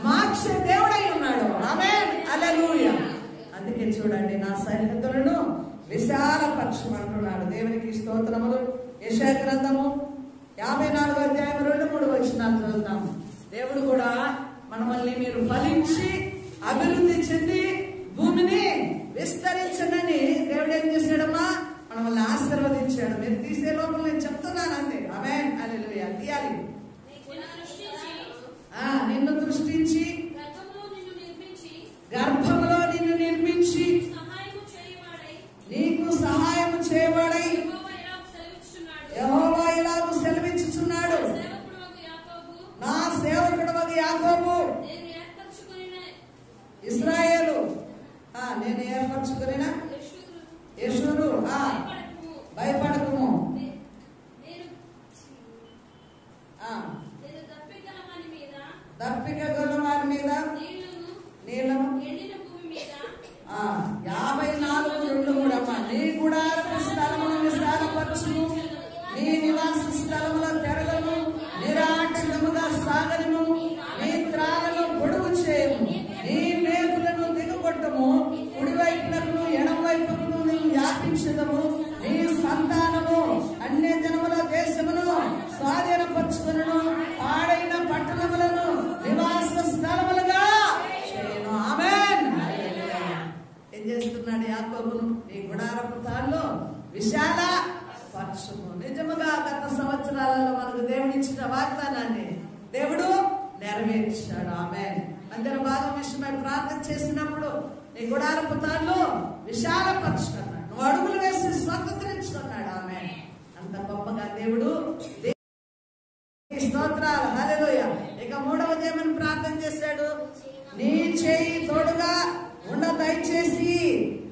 మార్చే దేవుడై ఉన్నాడు. ఆమేన్. హల్లెలూయా. అందుకే చూడండి, నా సరిహద్దులను విశాలపరచమంటున్నాడు. దేవునికి స్తోత్రములు. యెషయా గ్రంథము 54వ అధ్యాయం 2-3 వచనాలు చదువుతాము. దేవుడు కూడా మనల్ని మీరు ఫలించి అభివృద్ధి చెంది భూమిని విస్తరించడని దేవుడు ఏం చేశాడమ్మా? మనల్ని ఆశీర్వదించాడు. మీరు తీసే లోపల నేను చెప్తున్నాను అంతే. ఆమేన్. హల్లెలూయా. తీయాలి. నిన్ను దృష్టించి గర్భంలో నిన్ను నిర్మించి నీకు సహాయము చేయబడై యెహోవా ఇలాగూ సెలవిచ్చుచున్నాడు, నా సేవకుడవగు యాకోబు ఇశ్రాయేలు నేను ఏర్పరచుకున్న యెషూరు భయపడకుము, దప్పిక గల వారి మీద నీళ్లను 54:2 నీ గుడారపు స్థలమును విశాలపరచుము, నీ నివాస స్థలముల తెరలను నిరాటంకముగా సాగనిము, నీ త్రాలను పొడుగు చేయము, నీ మేకులను దిగగొట్టము, కుడివైపునకు ఎడం వైపును నువ్వు వ్యాపించదము, నీ సంతానము అన్య జనముల దేశమును వాగ్దానాన్ని దేవుడు నెరవేర్చాడు. ఆమేన్. అందరి భాగం విషయమై ప్రార్థన చేసినప్పుడు నీ గుడారపు తాళ్ళు విశాలపరుచుకున్నాడు, నువ్వు అడుగులు వేసి స్వతంత్రించుకున్నాడు. ఆమేన్. అంత గొప్పగా దేవుడు స్తోత్రాలు. హల్లెలూయా. ఇక మూడవది ఏమని ప్రార్థన చేశాడు? నీ చేయి తోడుగా ఉండ దయచేసి.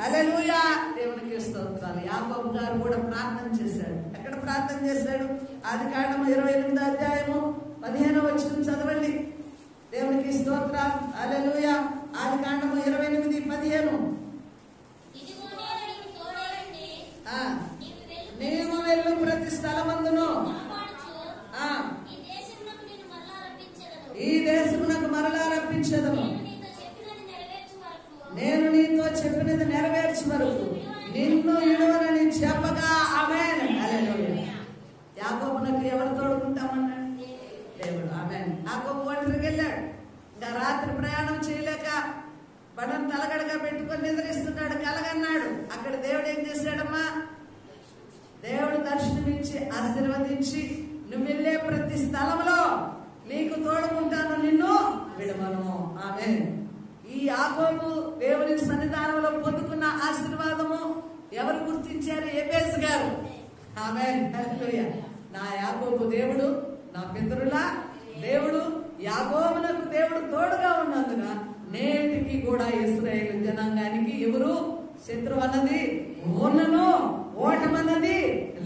హల్లెలూయా. దేవునికి స్తోత్రాలు. యాకోబు గారు కూడా ప్రార్థన చేశాడు. ఎక్కడ ప్రార్థన చేశాడు? ఆదికాండము 28వ అధ్యాయము 15వ వచనం చదవండి. దేవునికి స్తోత్రాలు. హల్లెలూయా. ఆదికాండము 28:15. నీవు వెళ్ళు ప్రతి స్థలమందును ఈ దేశమునకు మరలా రప్పించదను, నేను నీతో చెప్పినది నెరవేర్చు వరకు నిన్ను విడువనని చెప్పగా. ఆమేన్. హల్లెలూయా. యాకోబునకు ఎవరు తోడుకుంటామన్నాడు? దేవుడు. ఆమేన్. యాకోబు ఒంటరికి వెళ్ళాడు. ఇంకా రాత్రి ప్రయాణం చేయలేక బడం తలగడగా పెట్టుకొని నిద్రిస్తున్నాడు. కలగన్నాడు. అక్కడ దేవుడు ఏం చేశాడమ్మా? దేవుడు దర్శనమిచ్చి ఆశీర్వదించి, నువ్వు వెళ్ళే ప్రతి స్థలంలో నీకు తోడుకుంటాను, నిన్ను విడవను. ఆమేన్. ఈ యాకోబు దేవుని సన్నిధానంలో పొందుకున్న ఆశీర్వాదము ఎవరు గుర్తించారు? ఎబేసు గారు. ఆమేన్. హల్లెలూయా. నా యాకోబు దేవుడు, నా పితరుల దేవుడు, యాకోబునకు దేవుడు తోడుగా ఉన్నందున నేటికి కూడా ఇశ్రాయేలు జనాంగానికి ఎవరు శత్రువు అన్నది ఉన్నను, ఓటమన్నది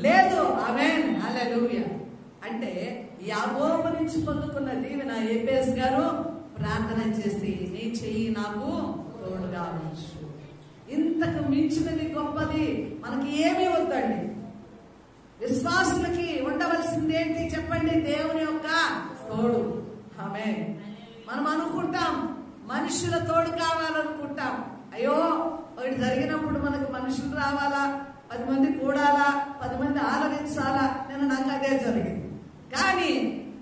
లేదు. ఆమేన్. హల్లెలూయా. అంటే యాకోబు నుంచి పొందుకున్న దీవెన ఎబేసు గారు ప్రార్థన చేసి, నీ చెయ్యి నాకు తోడుగా ఉంచు. ఇంతకు మించినది గొప్పది మనకి ఏమీ వద్దండి. విశ్వాసులకి ఉండవలసింది ఏంటి చెప్పండి? దేవుని యొక్క తోడు. ఆమేన్. మనం అనుకుంటాం మనుషుల తోడు కావాలనుకుంటాం. అయ్యో ఒకటి జరిగినప్పుడు మనకు మనుషులు రావాలా, 10 మంది కూడాలా, 10 మంది ఆలోచించాలా. నాకు అదే జరిగింది. కానీ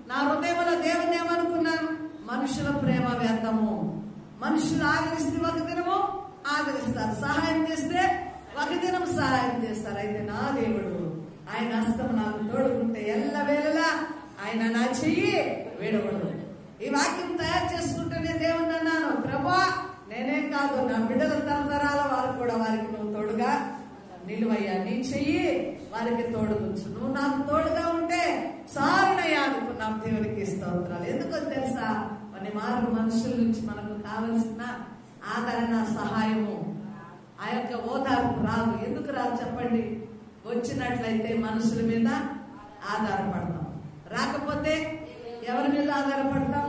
నా హృదయంలో దేవుని ఏమనుకున్నాను? మనుషుల ప్రేమ వ్యర్థము. మనుషులు ఆదరిస్తే ఒక దినము ఆదరిస్తారు, సహాయం చేస్తే ఒక దినం సహాయం చేస్తారు. అయితే నా దేవుడు, ఆయన హస్తం నాకు తోడుకుంటే ఎల్లవేళలా ఆయన నా చెయ్యి విడవడు. ఈ వాక్యం తయారు చేసుకుంటేనే దేవుని అన్నాను, ప్రభా నేనేం కాదు, నా బిడ్డల తరతరాల వారు కూడా వారికి నువ్వు తోడుగా నిలువయ్యా, నీ చెయ్యి వారికి తోడుగుంచు, నువ్వు నాకు తోడుగా ఉంటే చాలునయ్యా అనుకున్నాం. దేవునికి స్తోత్రాలు. ఎందుకో తెలుసా? కొన్ని మార్లు మనుషుల నుంచి మనకు కావలసిన ఆదరణ, సహాయము, ఆ యొక్క ఓదార్పు రాదు. ఎందుకు రాదు చెప్పండి? వచ్చినట్లయితే మనుషుల మీద ఆధారపడతాం, రాకపోతే ఎవరి మీద ఆధారపడతాం?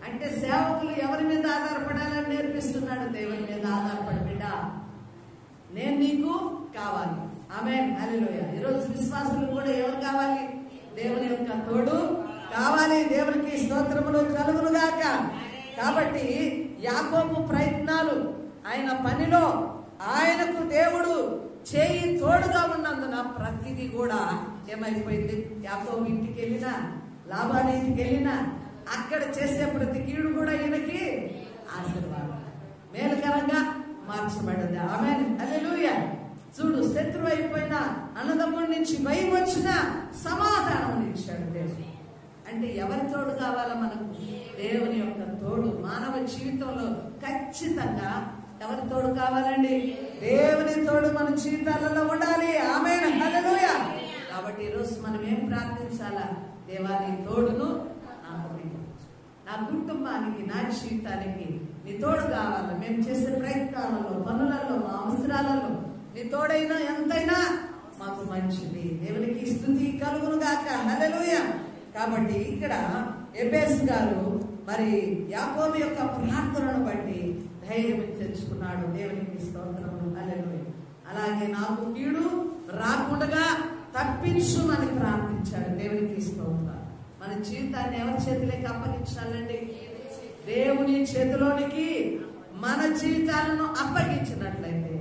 అంటే సేవకులు ఎవరి మీద ఆధారపడాలని నేర్పిస్తున్నాడు? దేవుని మీద ఆధారపడి, బిడ్డ నేను నీకు కావాలి. ఆమేన్. హల్లెలూయా. ఈరోజు విశ్వాసులు కూడా ఎవరు కావాలి? దేవుని యొక్క తోడు కావాలి. దేవునికి స్తోత్రములు కలుగునుగాక. కాబట్టి యాకోబు ప్రయత్నాలు, ఆయన పనిలో ఆయనకు దేవుడు చేయి తోడుగా ఉన్నందున ప్రతిదీ కూడా ఏమైపోయింది? యాకోబు ఇంటికి వెళ్ళినా, లాబాను ఇంటికి వెళ్ళినా, అక్కడ చేసే ప్రతి కీడు కూడా ఈయనకి ఆశీర్వాదం, మేలుకరంగా మార్చబడింది. ఆమేన్. హల్లెలూయా. చూడు, శత్రువు అయిపోయిన అన్నదమ్ముడి నుంచి భయం వచ్చిన సమాధానం ఇచ్చాడు దేవుడు. అంటే ఎవరి తోడు కావాలా మనకు? దేవుని యొక్క తోడు. మానవ జీవితంలో ఖచ్చితంగా ఎవరి తోడు కావాలండి? దేవుని తోడు మన జీవితాలలో ఉండాలి. ఆమేన్. హల్లెలూయా. కాబట్టి ఈరోజు మనం ఏం ప్రార్థించాలా? దేవా నీ తోడును నా కుటుంబానికి, నా జీవితానికి నీ తోడు కావాలి. మేము చేసే ప్రయత్నాలలో, పనులలో, మా అవసరాలలో నీ తోడైనా ఎంతైనా మాకు మంచిది. దేవునికి స్తుతి కలుగునుగాక. హల్లెలూయా. కాబట్టి ఇక్కడ ఎబేసు గారు మరి యాకోబు యొక్క ప్రార్థనను బట్టి ధైర్యం తెచ్చుకున్నాడు. దేవునికి స్తోత్రము. హల్లెలూయా. అలాగే నాకు కీడు రాకుండా తప్పించుమని ప్రార్థించాడు. దేవునికి స్తోత్రం. మన జీవితాన్ని ఎవరి చేతిలోకి అప్పగించాలండి? దేవుని చేతిలోనికి మన జీవితాలను అప్పగించినట్లయితే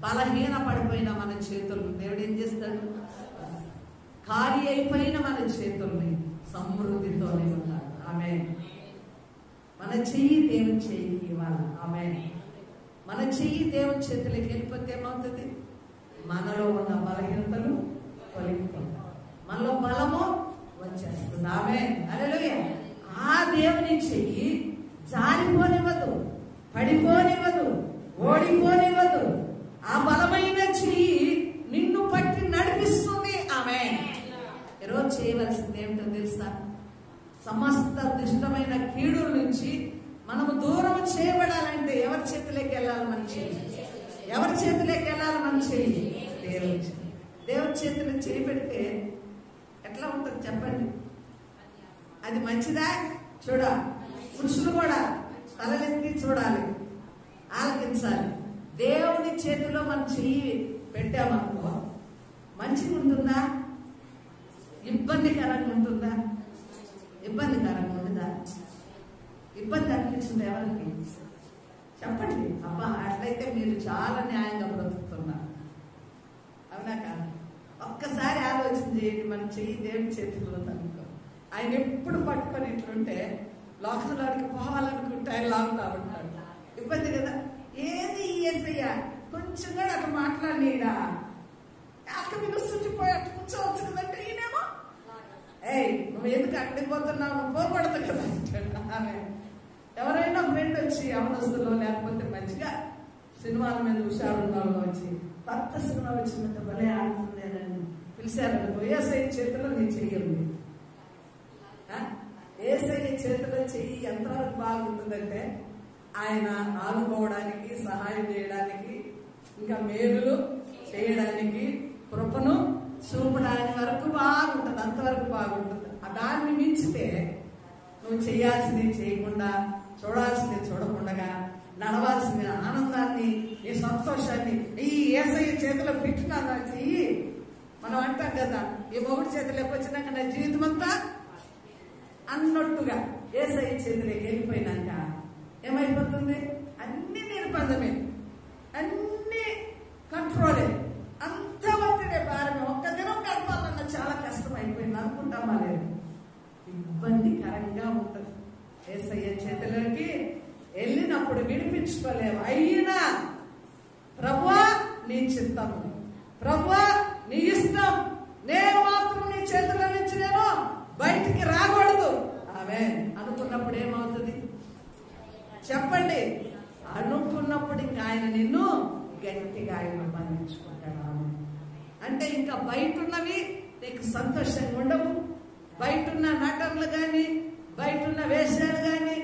బలహీన పడిపోయిన మన చేతులు దేవుడు ఏం చేస్తాడు? ఖాళీ అయిపోయిన మన చేతుల్ని సమృద్ధితో ఉన్నాడు. ఆమేన్. మన చెయ్యి దేవుని చెయ్యికి ఇవ్వాలి. ఆమేన్. మన చెయ్యి దేవుని చేతులకి వెళ్ళిపోతే ఏమవుతుంది? మనలో ఉన్న బలహీనతలు తొలగిపోతాయి, మనలో బలము వచ్చేస్తుంది. ఆమేన్ హల్లెలూయా. ఆ దేవుని చెయ్యి జారిపోనివ్వదు, పడిపోనివ్వదు, ఓడిపోనివ్వదు. ఆ బలమైన చెయ్యి నిన్ను పట్టి నడిపిస్తుంది. ఆమేన్. ఈరోజు చేయవలసింది ఏమిటో తెలుసా? సమస్త దుష్టమైన కీడుల నుంచి మనము దూరం చేయబడాలంటే ఎవరి చేతిలోకి వెళ్ళాలి? మన చెయ్యి. ఎవరి చేతిలోకి వెళ్ళాలి? మన చెయ్యి. దేవుడి చేతిలో చేయి పెడితే ఎట్లా ఉంటుంది చెప్పండి? అది మంచిదా? చూడాలి. పురుషులు కూడా తలెత్తి చూడాలి, ఆలకించాలి. దేవుని చేతిలో మన చెయ్యి పెట్టామనుకో, మంచిగా ఉంటుందా? ఇబ్బందికరంగా ఉంటుందా? ఇబ్బందికరంగా ఉంటుందా? ఇబ్బంది అనిపించింది ఎవరికి? చెప్పండి. అబ్బా, అట్లయితే మీరు చాలా న్యాయంగా బ్రతుకుతున్నారు. అవునా కాదు? ఒక్కసారి ఆలోచన చేయండి. మన చెయ్యి దేవుని చేతిలో ఉందనుకో, ఆయన ఎప్పుడు పట్టుకొని ఇట్లుంటే లోకంలోనికి పోవాలనుకుంటే ఆయన లాగుతా ఉంటాడు. ఇబ్బంది కదా? ఏది ఏసయ్యా కొంచెం కూడా అట్లా మాట్లాడినా అక్క మీరు సుచ్చిపోయి అట్లా కూర్చోవచ్చు కదంటే ఈయనేమో నువ్వు ఎందుకు అక్కడికి పోతున్నావు, నువ్వు పోకూడదు కదా. ఎవరైనా ఫ్రెండ్ వచ్చి అవనస్తులో లేకపోతే మంచిగా సినిమాల మీద హుషారున్న వాళ్ళు వచ్చి కొత్త సినిమా వచ్చినంత భలే ఆడుతుంది అని పిలిచారనుకో, ఏసఐ చేతిలో నీ చెయ్యండి. ఏసఐ చేతిలో చెయ్యి ఎంతవరకు బాగుంటుందంటే ఆయన ఆదుకోవడానికి, సహాయం చేయడానికి, ఇంకా మేలులు చేయడానికి, కృపను చూపడానికి వరకు బాగుంటుంది. అంతవరకు బాగుంటుంది. దాన్ని మించితే నువ్వు చేయాల్సింది చేయకుండా, చూడాల్సింది చూడకుండా, నడవాల్సిన ఆనందాన్ని, ఈ సంతోషాన్ని ఈ ఏసయ్య చేతిలో పెట్టినా చెయ్యి. మనం అంటాం కదా, ఈ మొగుడు చేతిలోకి వచ్చినాక నా జీవితం అంతా అన్నట్టుగా ఏసయ్య చేతిలోకి వెళ్ళిపోయినాక ఏమైపోతుంది? అన్ని నిర్బంధమే, అన్ని కంట్రోలే, అంత ఒత్తిడే, భారమే. ఒక్క దినం గడపాలన్న చాలా కష్టం అయిపోయింది అనుకుంటామా? లేదు, ఇబ్బందికరంగా ఉంటుంది. యేసయ్య చేతిలోకి వెళ్ళినప్పుడు వినిపించుకోలేము. అయినా ప్రభువా నీ చిత్తము, ప్రభువా నీ ఇష్టం, నేను మాత్రం నీ చేతిలో నుంచి నేను బయటికి రాకూడదు ఆమేన్ అనుకున్నప్పుడు ఏమవుతుంది చెప్పండి? అనుకున్నప్పుడు ఇంకా ఆయన నిన్ను గట్టిగా ఆయన బంధించుకుంటాడు. అంటే ఇంకా బయట ఉన్నవి నీకు సంతోషంగా ఉండవు. బయటున్న నటనలు కానీ, బయటున్న వేషాలు కానీ,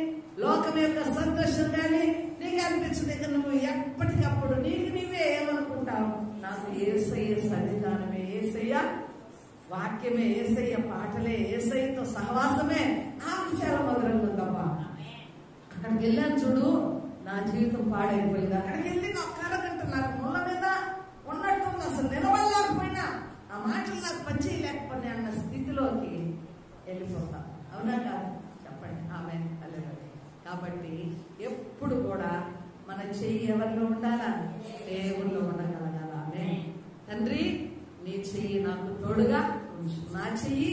లోకం యొక్క సంతోషం కానీ నీకు అనిపించదు. ఇక నువ్వు ఎప్పటికప్పుడు నీకు నీవే ఏమనుకుంటావు? నాకు యేసయ్య సన్నిధానమే, యేసయ్య వాక్యమే, యేసయ్య పాటలే, యేసయ్యతో సహవాసమే నాకు చాలా మధురంగా ఉందమ్మా. అక్కడికి వెళ్ళాను చూడు, నా జీవితం పాడైపోయింది. అక్కడికి వెళ్ళి నా కరగంట నాకు ముళ్ళ మీద ఉన్నట్టుంది, అసలు నిలబడలేకపోయినా, ఆ మాటలు నాకు పచ్చి లేకపోయినా అన్న స్థితిలోకి వెళ్ళిపోతా. అవునా కాదు? చెప్పండి ఆమేన్ హల్లెలూయా. కాబట్టి ఎప్పుడు కూడా మన చెయ్యి ఎవరిలో ఉండాలా? దేవుల్లో ఉండగలగాల. ఆమేన్. తండ్రి నీ చెయ్యి నాకు తోడుగా ఉంచు, నా చెయ్యి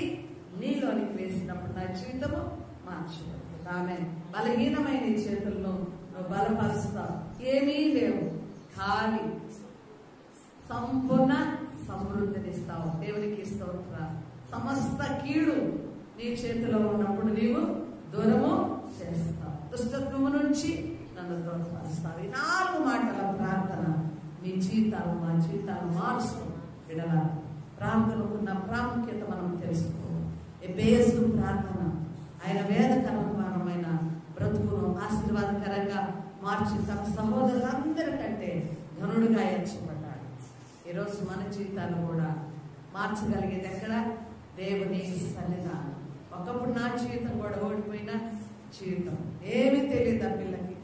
నీలోనికి వేసినప్పుడు నా జీవితము మార్చబడుతుంది. ఆమేన్. బలహీనమైన చేతులను నువ్వు బలపరుస్తావు. ఏమీ లేవు, ఖాళీ సంపూర్ణ సమృద్ధినిస్తావు. దేవునికి స్తోత్రం. సమస్త కీడు నీ చేతిలో ఉన్నప్పుడు నీవు దూరము చేస్తావు. దుష్టత్వము నుంచి నన్ను దూరపరుస్తావు. ఈ 4 మాటల ప్రార్థన మీ జీవితాలు, మా జీవితాలు మారుస్తూ విడల ప్రార్థనకున్న ప్రాముఖ్యత మనం తెలుసుకోవాలి. ఎబేసు ప్రార్థన ఆయన వేదకరమైన బ్రతుకును ఆశీర్వాదకరంగా మార్చి తమ సహోదరులందరికంటే ఘనుడిగా ఎంచబడ్డాడు. ఈరోజు మన జీవితాలు కూడా మార్చగలిగేది ఎక్కడ? దేవుని సన్నిధానం. ఒకప్పుడు నా జీవితం కూడా ఓడిపోయిన జీవితం, ఏమీ తెలియదు ఆ పిల్లకి,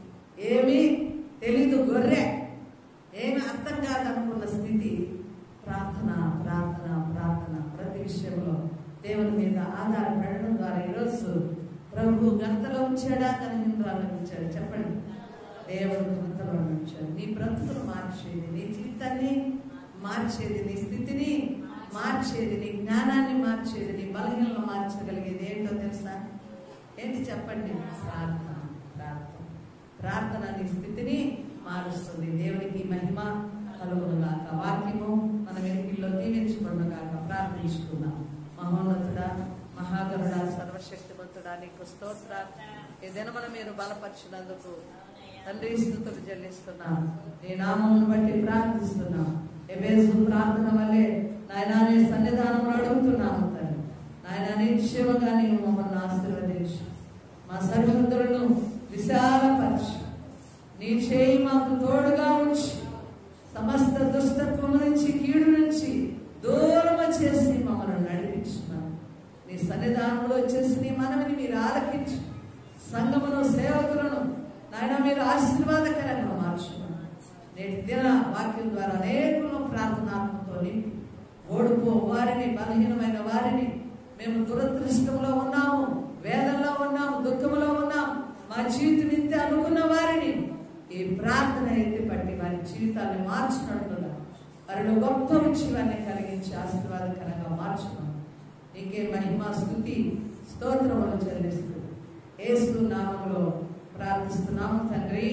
ఏమీ తెలీదు, గొర్రె, ఏమి అర్థం కాదనుకున్న స్థితి. ప్రార్థన ప్రార్థన ప్రార్థన ప్రతి విషయంలో దేవుని మీద ఆధారపడడం ద్వారా ఈరోజు ప్రభు గంతలో ఉంచాడా, కనిహింద్రాలను ఉంచాడు? చెప్పండి. దేవుడు గంతలో ఉంచాడు. నీ బ్రతుకును మార్చేది, నీ జీవితాన్ని మార్చేది, నీ స్థితిని మార్చేది, నీ జ్ఞానాన్ని మార్చేది, నీ బలహీనలను మార్చగలిగేది ఏంటో తెలుసా? ఏంటి చెప్పండి? ప్రార్థన. ప్రార్థన ప్రార్థన నీ స్థితిని మారుస్తుంది. దేవునికి మహిమ కలుగునుగాక. వాక్యము మన వెనుకల్లో దీవించుకునుగాక. ప్రార్థించుకుందాం. మహోన్నతుడా, మహాగరుడా, సర్వశక్తిమంతుడా నీకు స్తోత్రాలు. ఏదైనా మనం మీరు బలపరిచినందుకు తండ్రి స్తుతులు చెల్లిస్తున్నాం. నీ నామమును బట్టి ప్రార్థిస్తున్నాం. ఎబేసు ప్రార్థన వల్లే నాయనా నీ సన్నిధానంలో అడుగుతున్నాము తండ్రి. నాయన నిశ్చయముగా నీవు మమ్మల్ని ఆశీర్వదించు, మా సరిహద్దులను విశాలపరచు, నీ చేయి మాకు తోడుగా ఉంచి సమస్త దుష్టత్వం నుంచి కీడు నుంచి దూరం చేసి మమ్మల్ని నడిపించున్నాం. నీ సన్నిధానంలో వచ్చేసి నీ మనవిని మీరు ఆలకించు, సంఘమును సేవకులను నాయన మీరు ఆశీర్వాదకరంగా మార్చుకున్నాం. నేటి దిన వాక్యం ద్వారా అనేకులను ప్రార్థనాత్మతో నింపి ఓడిపో వారిని, బలహీనమైన వారిని, మేము దురదృష్టంలో ఉన్నాము, వేదనలో ఉన్నాము, దుఃఖంలో ఉన్నాము, మా జీవితం ఇంతే అనుకున్న వారిని ఈ ప్రార్థన ఎత్తిపట్టి వారి జీవితాన్ని మార్చినట్లుగా వారిలో గొప్ప విషయాన్ని కలిగించి ఆశీర్వాదకరంగా మార్చుకున్నాం. నీకే మహిమ స్తుతి స్తోత్రములు చెల్లిస్తూ యేసు నామములో ప్రార్థిస్తున్నాము తండ్రి.